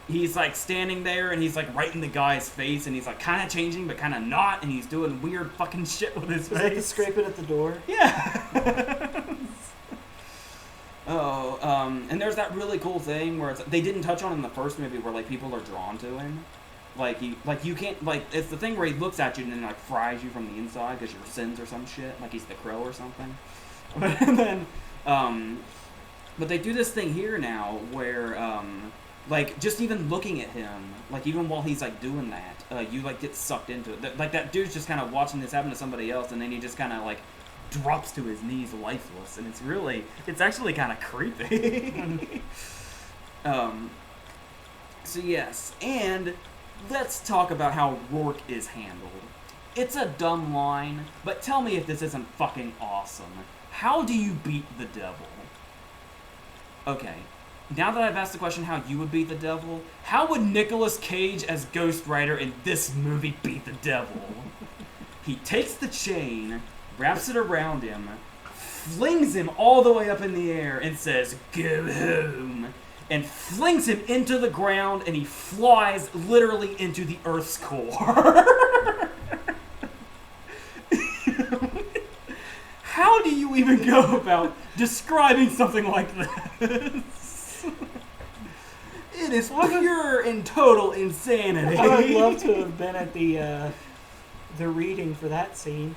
he's like standing there and he's like right in the guy's face and he's like kind of changing but kind of not and he's doing weird fucking shit with his face. Was that the scraping at the door? Yeah. And there's that really cool thing where they didn't touch on in the first movie where like people are drawn to him. You can't, it's the thing where he looks at you and then like fries you from the inside because your sins or some shit, like he's the Crow or something. And then, but they do this thing here now where, just even looking at him, like even while he's like doing that, you like get sucked into it. Like that dude's just kind of watching this happen to somebody else and then he just kind of like drops to his knees lifeless and it's actually kind of creepy. So yes, and let's talk about how Rourke is handled. It's a dumb line, but tell me if this isn't fucking awesome. How do you beat the devil? Okay, now that I've asked the question how you would beat the devil, how would Nicolas Cage as Ghost Rider in this movie beat the devil? He takes the chain, wraps it around him, flings him all the way up in the air, and says, "Go home," and flings him into the ground, and he flies literally into the Earth's core. How do you even go about describing something like this? It is pure and total insanity. I would love to have been at the reading for that scene.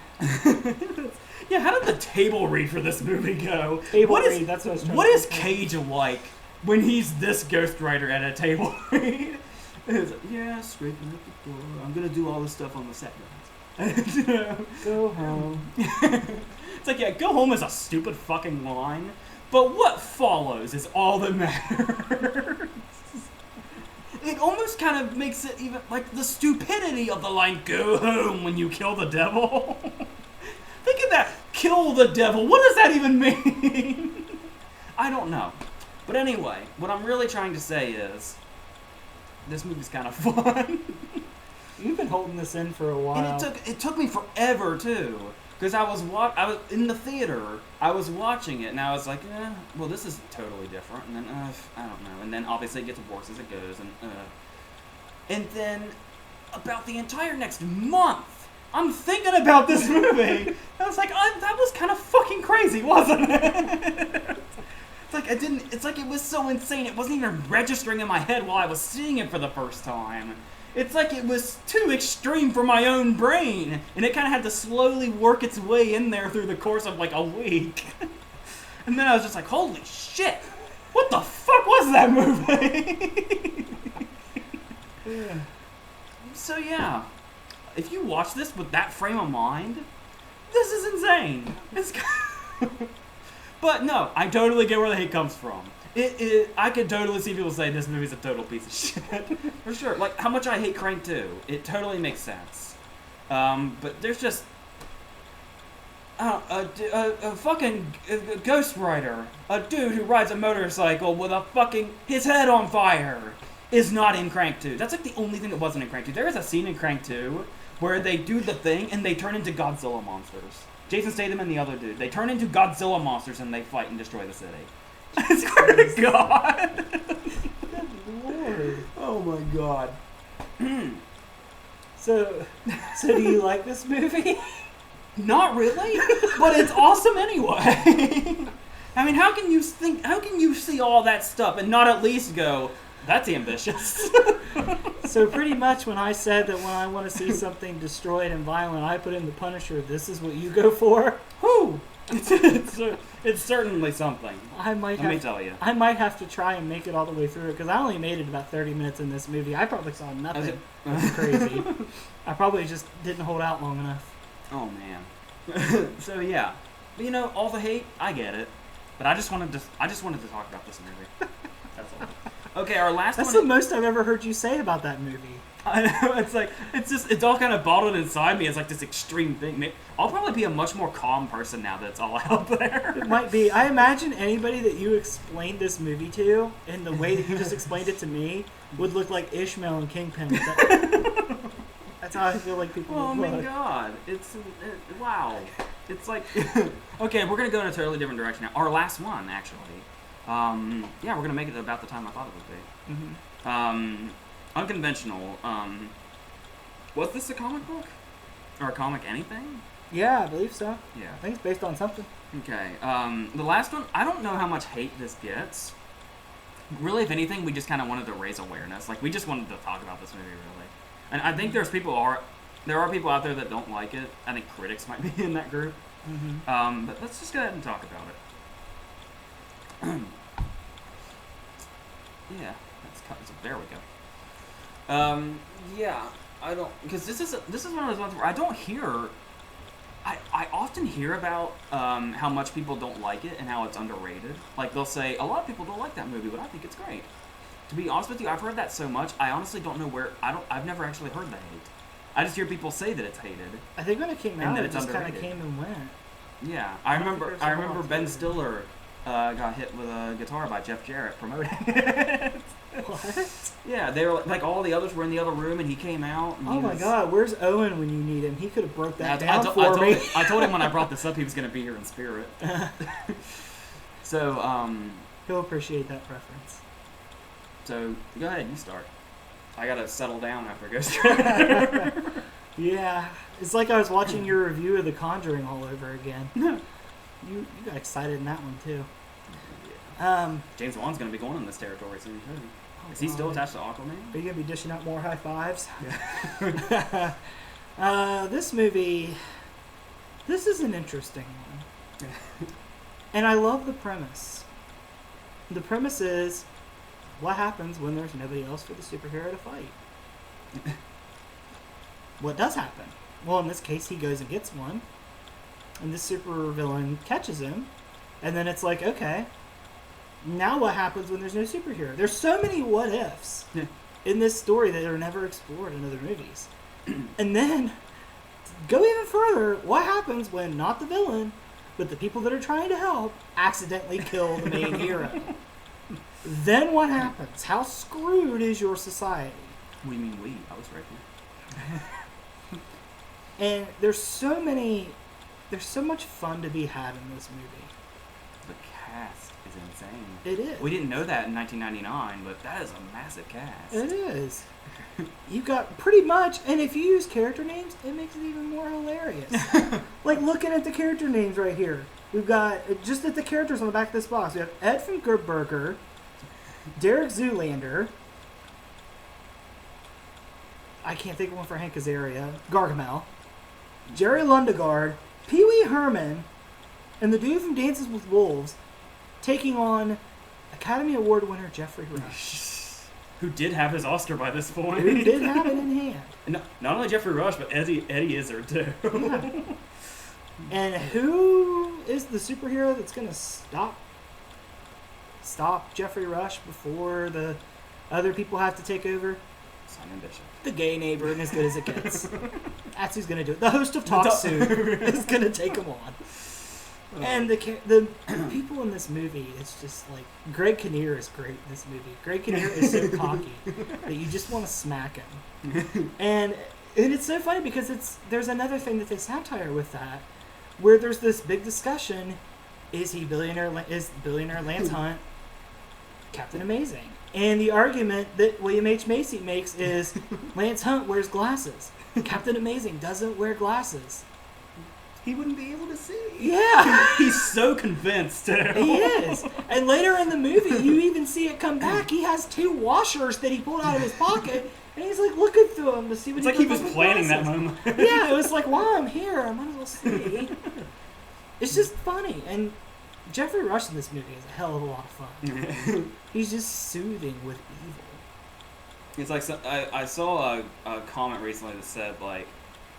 Yeah, how did the table read for this movie go? That's what I was trying What to is think. Cage like when he's this ghostwriter at a table read? It's like, yeah, scraping up the floor. I'm gonna do all this stuff on the set, guys. Go home. It's like, yeah, go home is a stupid fucking line, but what follows is all that matters. It almost kind of makes it even, like, the stupidity of the line, go home when you kill the devil. Think of that, kill the devil. What does that even mean? I don't know. But anyway, what I'm really trying to say is, this movie's kind of fun. You've been holding this in for a while. And it took me forever, too. Because I was in the theater, I was watching it, and I was like, well, this is totally different. And then, I don't know. And then, obviously, it gets worse as it goes. And then, about the entire next month, I'm thinking about this movie. I was like, that was kind of fucking crazy, wasn't it? It's like it was so insane, it wasn't even registering in my head while I was seeing it for the first time. It's like it was too extreme for my own brain, and it kind of had to slowly work its way in there through the course of like a week. And then I was just like, holy shit, what the fuck was that movie? Yeah. So yeah, if you watch this with that frame of mind, this is insane. But no, I totally get where the hate comes from. I could totally see people say this movie's a total piece of shit. For sure. Like, how much I hate Crank 2. It totally makes sense. But there's just... a fucking ghostwriter. A dude who rides a motorcycle with his head on fire is not in Crank 2. That's like the only thing that wasn't in Crank 2. There is a scene in Crank 2 where they do the thing and they turn into Godzilla monsters. Jason Statham and the other dude. They turn into Godzilla monsters and they fight and destroy the city. I swear to God. Good Lord. Oh my God. So do you like this movie? Not really, but it's awesome anyway. I mean, how can you see all that stuff and not at least go, that's ambitious? So pretty much when I said that when I want to see something destroyed and violent, I put in The Punisher, this is what you go for? Whew. It's certainly something. Let me tell you. I might have to try and make it all the way through it, because I only made it about 30 minutes in this movie. I probably saw nothing. That's crazy. I probably just didn't hold out long enough. Oh, man. So, yeah. But, all the hate, I get it. But I just wanted to talk about this movie. That's all. Okay, our last one... That's the most I've ever heard you say about that movie. I know, it's all kind of bottled inside me. It's like this extreme thing. I'll probably be a much more calm person now that it's all out there. It might be. I imagine anybody that you explained this movie to, in the way that you just explained it to me, would look like Ishmael and Kingpin. That's how I feel like people would look. Oh my God. Wow. It's like... Okay, we're going to go in a totally different direction now. Our last one, actually. Yeah, we're going to make it about the time I thought it would be. Mm-hmm. Unconventional. Was this a comic book? Or a comic anything? Yeah, I believe so. Yeah. I think it's based on something. Okay. The last one, I don't know how much hate this gets. Really, if anything, we just kind of wanted to raise awareness. Like, we just wanted to talk about this movie, really. And I think there are people out there that don't like it. I think critics might be in that group. Mm-hmm. But let's just go ahead and talk about it. Yeah. There we go. Yeah, I don't, because this is one of those ones where I don't hear, I often hear about how much people don't like it and how it's underrated. Like, they'll say, a lot of people don't like that movie, but I think it's great. To be honest with you, I've heard that so much, I honestly don't know I've never actually heard the hate. I just hear people say that it's hated. I think when it came out, it just kind of came and went. Yeah, I remember Ben Stiller got hit with a guitar by Jeff Jarrett promoting it. What? Yeah, they were like all the others were in the other room, and he came out. And oh my God, where's Owen when you need him? He could have broke that down for me. I told him when I brought this up, he was going to be here in spirit. So, he'll appreciate that preference. So go ahead, you start. I gotta settle down after Ghost Rider. Yeah, it's like I was watching your review of The Conjuring all over again. You got excited in that one too. Yeah. James Wan's going to be going in this territory soon too. Is he still attached to Aquaman? Are you going to be dishing out more high fives? This movie, this is an interesting one. And I love the premise. The premise is, what happens when there's nobody else for the superhero to fight? What does happen? Well, in this case, he goes and gets one, and this supervillain catches him, and then it's like, okay, now what happens when there's no superhero? There's so many what ifs in this story that are never explored in other movies. And then, go even further, what happens when not the villain, but the people that are trying to help accidentally kill the main hero? Then what happens? How screwed is your society? What do you mean we? I was right here. And there's so much fun to be had in this movie. The cast is insane. It is. We didn't know that in 1999, but that is a massive cast. It is. You got pretty much, and if you use character names, it makes it even more hilarious. Like looking at the character names right here. We've got, just at the characters on the back of this box, we have Ed from Good Burger, Derek Zoolander, I can't think of one for Hank Azaria, Gargamel, Jerry Lundegaard, Pee Wee Herman, and the dude from Dances with Wolves taking on Academy Award winner Jeffrey Rush. Who did have his Oscar by this point. Who did have it in hand. And not only Jeffrey Rush, but Eddie Izzard, too. Yeah. And who is the superhero that's going to stop Jeffrey Rush before the other people have to take over? Simon Bishop. The gay neighbor, and as good as it gets. That's who's going to do it. The host of Talk Soon is going to take him on. And the people in this movie, it's just like, Greg Kinnear is great in this movie. Greg Kinnear is so cocky that you just want to smack him. And it's so funny because there's another thing that they satire with that, where there's this big discussion: is billionaire Lance Hunt Captain Amazing? And the argument that William H. Macy makes is Lance Hunt wears glasses. Captain Amazing doesn't wear glasses. He wouldn't be able to see. Yeah. He's so convinced. He is. And later in the movie, you even see it come back. He has 2 washers that he pulled out of his pocket, and he's like looking through them to see what it's like he was planning that moment. Yeah, it was like, while I'm here, I might as well see. It's just funny. And Jeffrey Rush in this movie is a hell of a lot of fun. He's just soothing with evil. It's like, I saw a comment recently that said, like,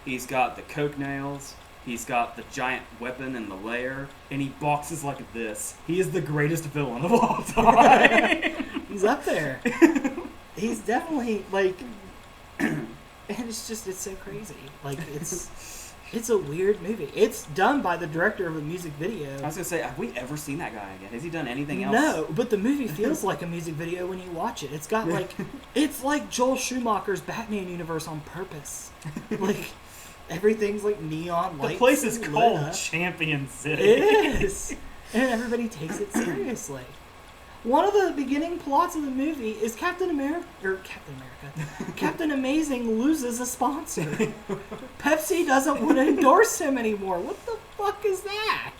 he's got the coke nails, he's got the giant weapon in the lair, and he boxes like this. He is the greatest villain of all time. He's up there. He's definitely, like, and it's so crazy. Like, it's a weird movie. It's done by the director of a music video. I was going to say, have we ever seen that guy again? Has he done anything else? No, but the movie feels like a music video when you watch it. It's got, like, it's like Joel Schumacher's Batman universe on purpose. Like, everything's like neon lights. The place is called Champion City. It is. And everybody takes it seriously. One of the beginning plots of the movie is Captain Amazing loses a sponsor. Pepsi doesn't want to endorse him anymore. What the fuck is that?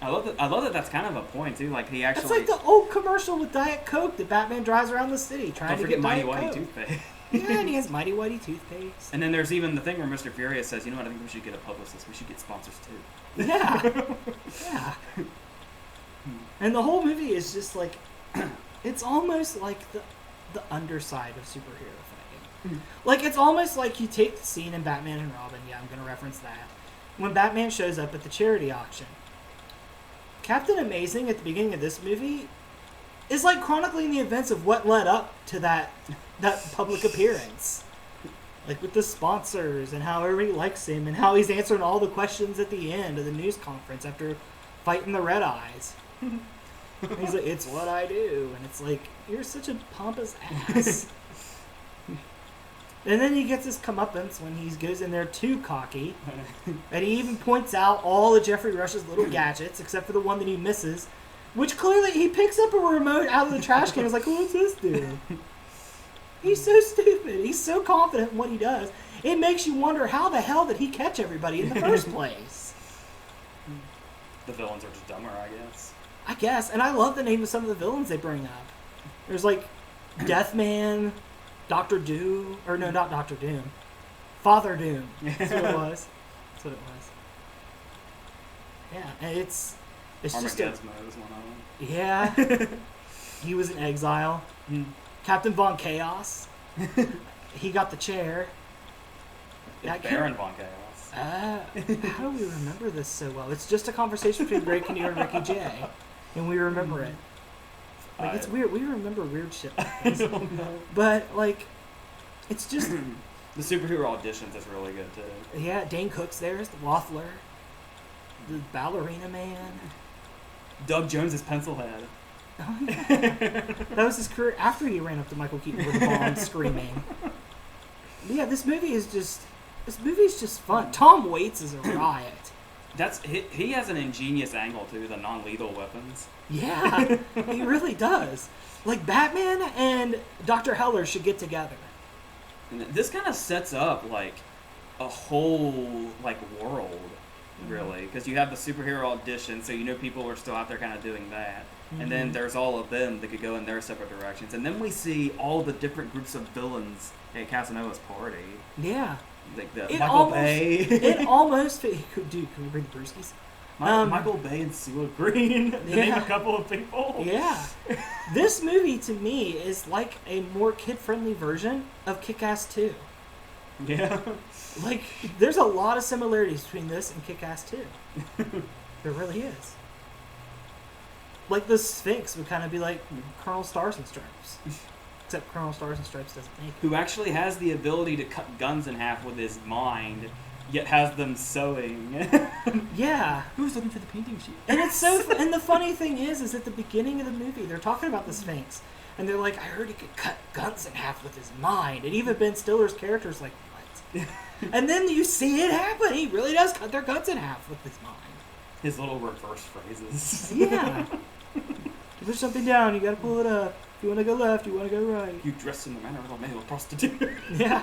I love that that's kind of a point, too. Like, he actually... It's like the old commercial with Diet Coke that Batman drives around the city trying to get Diet Coke. Mighty Whitey toothpaste. Yeah, and he has Mighty Whitey toothpaste. And then there's even the thing where Mr. Furious says, you know what, I think we should get a publicist. We should get sponsors, too. Yeah. Yeah. And the whole movie is just like, it's almost like the underside of superhero fighting. Like, it's almost like you take the scene in Batman and Robin, yeah, I'm going to reference that, when Batman shows up at the charity auction. Captain Amazing, at the beginning of this movie, is like chronicling the events of what led up to that public appearance. Like, with the sponsors, and how everybody likes him, and how he's answering all the questions at the end of the news conference after fighting the Red Eyes. And he's like, it's what I do. And it's like, you're such a pompous ass. And then he gets his comeuppance when he goes in there too cocky. And he even points out all of Jeffrey Rush's little gadgets, except for the one that he misses. Which clearly, he picks up a remote out of the trash can and is like, what's this do? He's so stupid. He's so confident in what he does. It makes you wonder, how the hell did he catch everybody in the first place? The villains are just dumber, I guess. I guess. And I love the name of some of the villains they bring up. There's like Deathman, Doctor Doom, or no, not Doctor Doom. Father Doom. That's what it was. That's what it was. Yeah, and it's just Armageddon was one of them. Yeah. He was in exile. Captain Von Chaos. He got the chair. Baron Von Chaos. How do we remember this so well? It's just a conversation between Greg Kinnear and Ricky Jay, and we remember it. Like, it's weird. We remember weird shit like this. I don't know. But, like, it's just... The superhero auditions is really good, too. Yeah, Dane Cook's there as the Waffler. The Ballerina Man. Doug Jones's Pencilhead. Oh, yeah. That was his career after he ran up to Michael Keaton with a bomb screaming. But yeah, this movie is just fun. Tom Waits is a riot. He has an ingenious angle too, the non-lethal weapons. Yeah, he really does. Like, Batman and Dr. Heller should get together. And this kind of sets up like a whole like world, really, because you have the superhero audition, so you know people are still out there kind of doing that. And then there's all of them that could go in their separate directions. And then we see all the different groups of villains at Casanova's party. Yeah. Like Michael Bay. It almost... Dude, can we bring the brewskis? Michael Bay and Sula Green. To name a couple of people. Yeah. This movie, to me, is like a more kid-friendly version of Kick-Ass 2. Yeah. Like, there's a lot of similarities between this and Kick-Ass 2. There really is. Like, the Sphinx would kind of be like Colonel Stars and Stripes. Except Colonel Stars and Stripes doesn't make it. Who actually has the ability to cut guns in half with his mind, yet has them sewing. Yeah. Who's looking for the painting sheet? And it's so... And the funny thing is at the beginning of the movie, they're talking about the Sphinx. And they're like, I heard he could cut guns in half with his mind. And even Ben Stiller's character's like, what? And then you see it happen. He really does cut their guns in half with his mind. His little reverse phrases. Yeah. You push something down, you gotta pull it up. If you wanna go left, you wanna go right. You dress in the manner of a male prostitute. Yeah.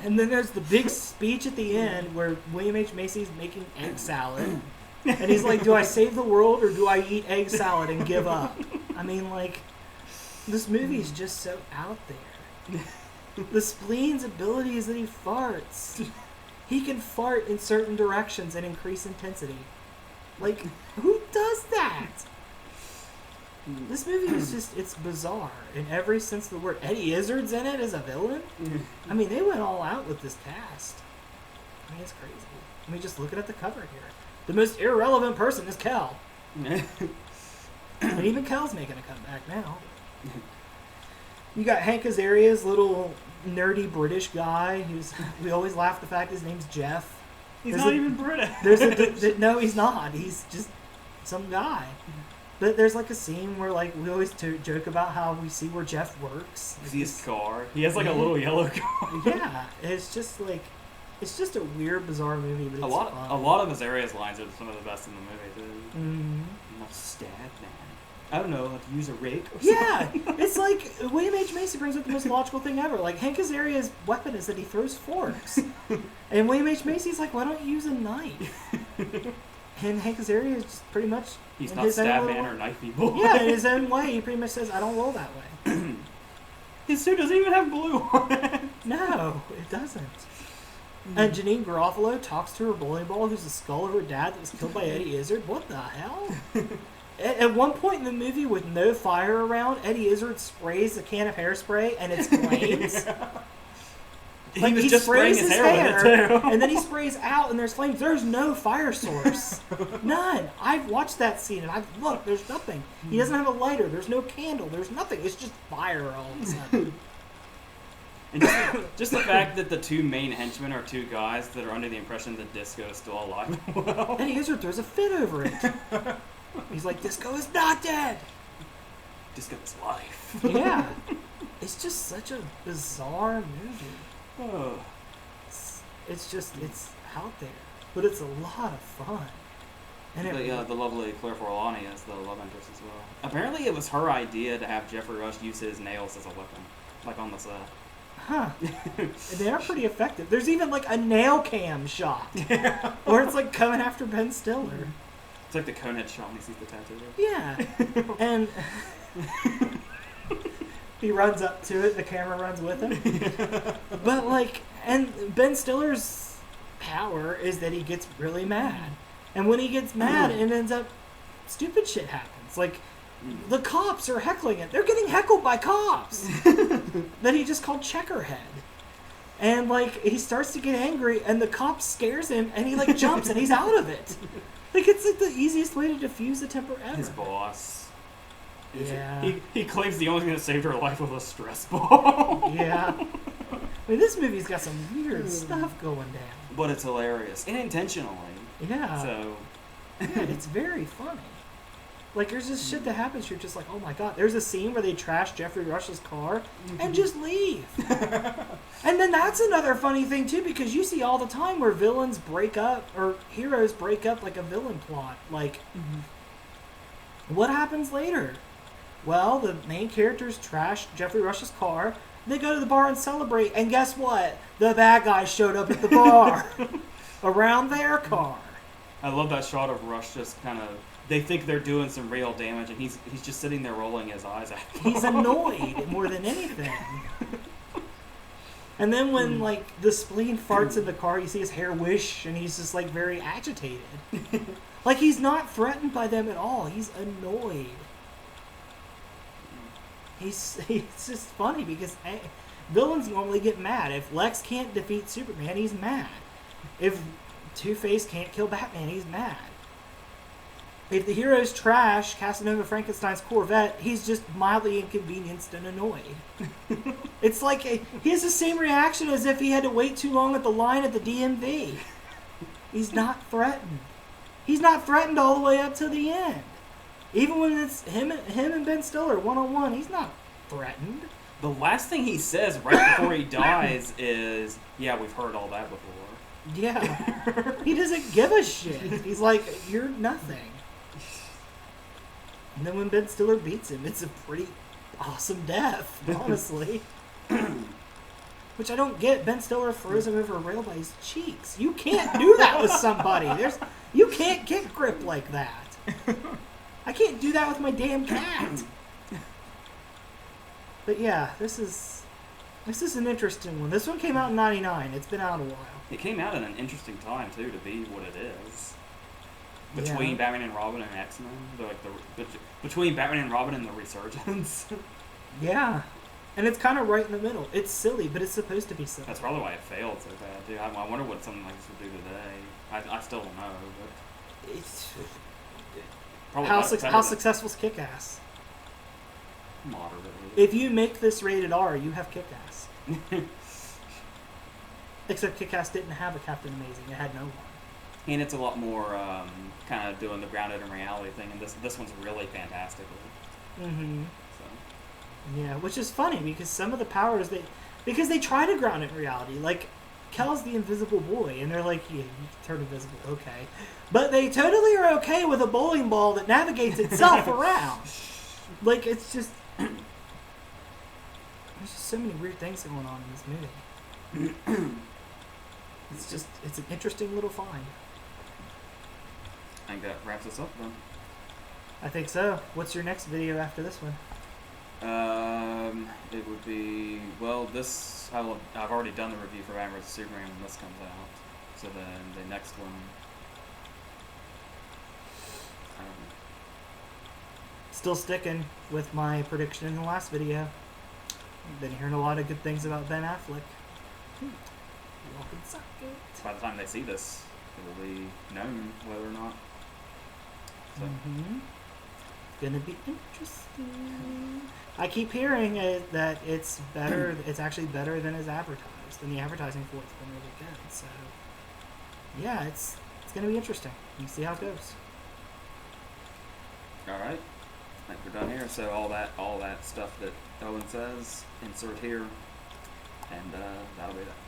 And then there's the big speech at the end where William H. Macy's making egg salad. And he's like, do I save the world or do I eat egg salad and give up? I mean, like, this movie is just so out there. The Spleen's ability is that he farts. He can fart in certain directions and increase intensity. Like, who does that? This movie is just, it's bizarre in every sense of the word. Eddie Izzard's in it as a villain. I mean, they went all out with this cast. I mean, it's crazy. I mean, just looking at the cover here. The most irrelevant person is Kel. And even Kel's making a comeback now. You got Hank Azaria's little nerdy British guy we always laugh at the fact his name's Jeff. He's not even British. No, he's not. He's just some guy. But there's like a scene where like we always joke about how we see where Jeff works. You see his car. He has like a little yellow car. Yeah, it's just like a weird, bizarre movie, but it's fun. A lot of Azaria's lines are some of the best in the movie too. Mm-hmm. Not stab man. I don't know, like use a rake or yeah, something. it's like William H. Macy brings up the most logical thing ever. Like, Hank Azaria's weapon is that he throws forks. And William H. Macy's like, why don't you use a knife? And Hank Azaria is just pretty much... He's not stab man or knife people. Yeah, in his own way, he pretty much says, I don't roll that way. His suit doesn't even have blue on it. No, it doesn't. And Janine Garofalo talks to her bowling ball, who's the skull of her dad that was killed by Eddie Izzard. What the hell? At one point in the movie, with no fire around, Eddie Izzard sprays a can of hairspray, and it's flames. Like, he was just spraying his hair with it, too. And then he sprays out, and there's flames. There's no fire source. None. I've watched that scene, and I've looked. There's nothing. He doesn't have a lighter. There's no candle. There's nothing. It's just fire all of a sudden. And just the fact that the two main henchmen are two guys that are under the impression that Disco is still alive. Well, Eddie Izzard throws a fit over it. He's like, Disco is not dead. Disco is life. Yeah. It's just such a bizarre movie. Oh. It's out there. But it's a lot of fun. And the lovely Claire Forlani is the love interest as well. Apparently it was her idea to have Jeffrey Rush use his nails as a weapon. Like on the set. Huh. They are pretty effective. There's even like a nail cam shot. Yeah. Where it's like coming after Ben Stiller. It's like the Conehead shot when he sees the tattoo. Yeah. And he runs up to it, the camera runs with him. But, like, and Ben Stiller's power is that he gets really mad. And when he gets mad, it ends up, stupid shit happens. Like, the cops are heckling it. They're getting heckled by cops that he just called Checkerhead. And, like, he starts to get angry, and the cop scares him, and he, like, jumps, and he's out of it. Like, it's, like, the easiest way to diffuse a temper ever. His boss. Yeah. He claims the only thing that saved her life was a stress ball. Yeah. I mean, this movie's got some weird stuff going down. But it's hilarious. And intentionally. Yeah. So. Yeah, it's very funny. Like, there's this shit that happens, you're just like, oh my god. There's a scene where they trash Jeffrey Rush's car and just leave. And then that's another funny thing, too, because you see all the time where villains break up, or heroes break up, like, a villain plot. Like, what happens later? Well, the main characters trash Jeffrey Rush's car, they go to the bar and celebrate, and guess what? The bad guys showed up at the bar around their car. I love that shot of Rush just kind of... They think they're doing some real damage, and he's just sitting there rolling his eyes at them. He's annoyed more than anything. And then when, like, the spleen farts in the car, you see his hair wish, and he's just, like, very agitated. Like, he's not threatened by them at all. He's annoyed. He's just funny because villains normally get mad. If Lex can't defeat Superman, he's mad. If Two-Face can't kill Batman, he's mad. If the hero's trash Casanova Frankenstein's Corvette, he's just mildly inconvenienced and annoyed. It's like he has the same reaction as if he had to wait too long at the line at the DMV. He's not threatened. He's not threatened all the way up to the end. Even when it's him and Ben Stiller one-on-one, he's not threatened. The last thing he says right before he dies is, yeah, we've heard all that before. Yeah. He doesn't give a shit. He's like, you're nothing. And then when Ben Stiller beats him, it's a pretty awesome death, honestly. Which I don't get. Ben Stiller throws him over a rail by his cheeks. You can't do that with somebody. You can't get grip like that. I can't do that with my damn cat. But yeah, this is an interesting one. This one came out in '99. It's been out a while. It came out at an interesting time too to be what it is. Between Batman and Robin and X-Men, between Batman and Robin and the Resurgence. Yeah, and it's kind of right in the middle. It's silly, but it's supposed to be silly. That's probably why it failed so bad, too. I wonder what something like this would do today. I still don't know, but It's probably how successful is Kick-Ass? Moderately. If you make this rated R, you have Kick-Ass. Except Kick-Ass didn't have a Captain Amazing; it had no one. And it's a lot more kind of doing the grounded in reality thing, and this one's really fantastic. Mm-hmm. So. Yeah, which is funny because some of the powers because they try to ground it in reality. Like, Kel's the invisible boy, and they're like, yeah, you turn invisible, okay. But they totally are okay with a bowling ball that navigates itself around. Like, it's just... There's just so many weird things going on in this movie. It's an interesting little find. I think that wraps us up then. I think so. What's your next video after this one? It would be, well, this, I've already done the review for Batman vs. Superman when this comes out. So then the next one, I don't know. Still sticking with my prediction in the last video. Been hearing a lot of good things about Ben Affleck. You all can suck it. By the time they see this, it will be known whether or not. So. Mm-hmm. Gonna be interesting. I keep hearing that it's better. It's actually better than is advertised, and the advertising for it's been really good. So, yeah, it's gonna be interesting. You see how it goes. All right, I think we're done here. So all that stuff that Owen says, insert here, and that'll be that.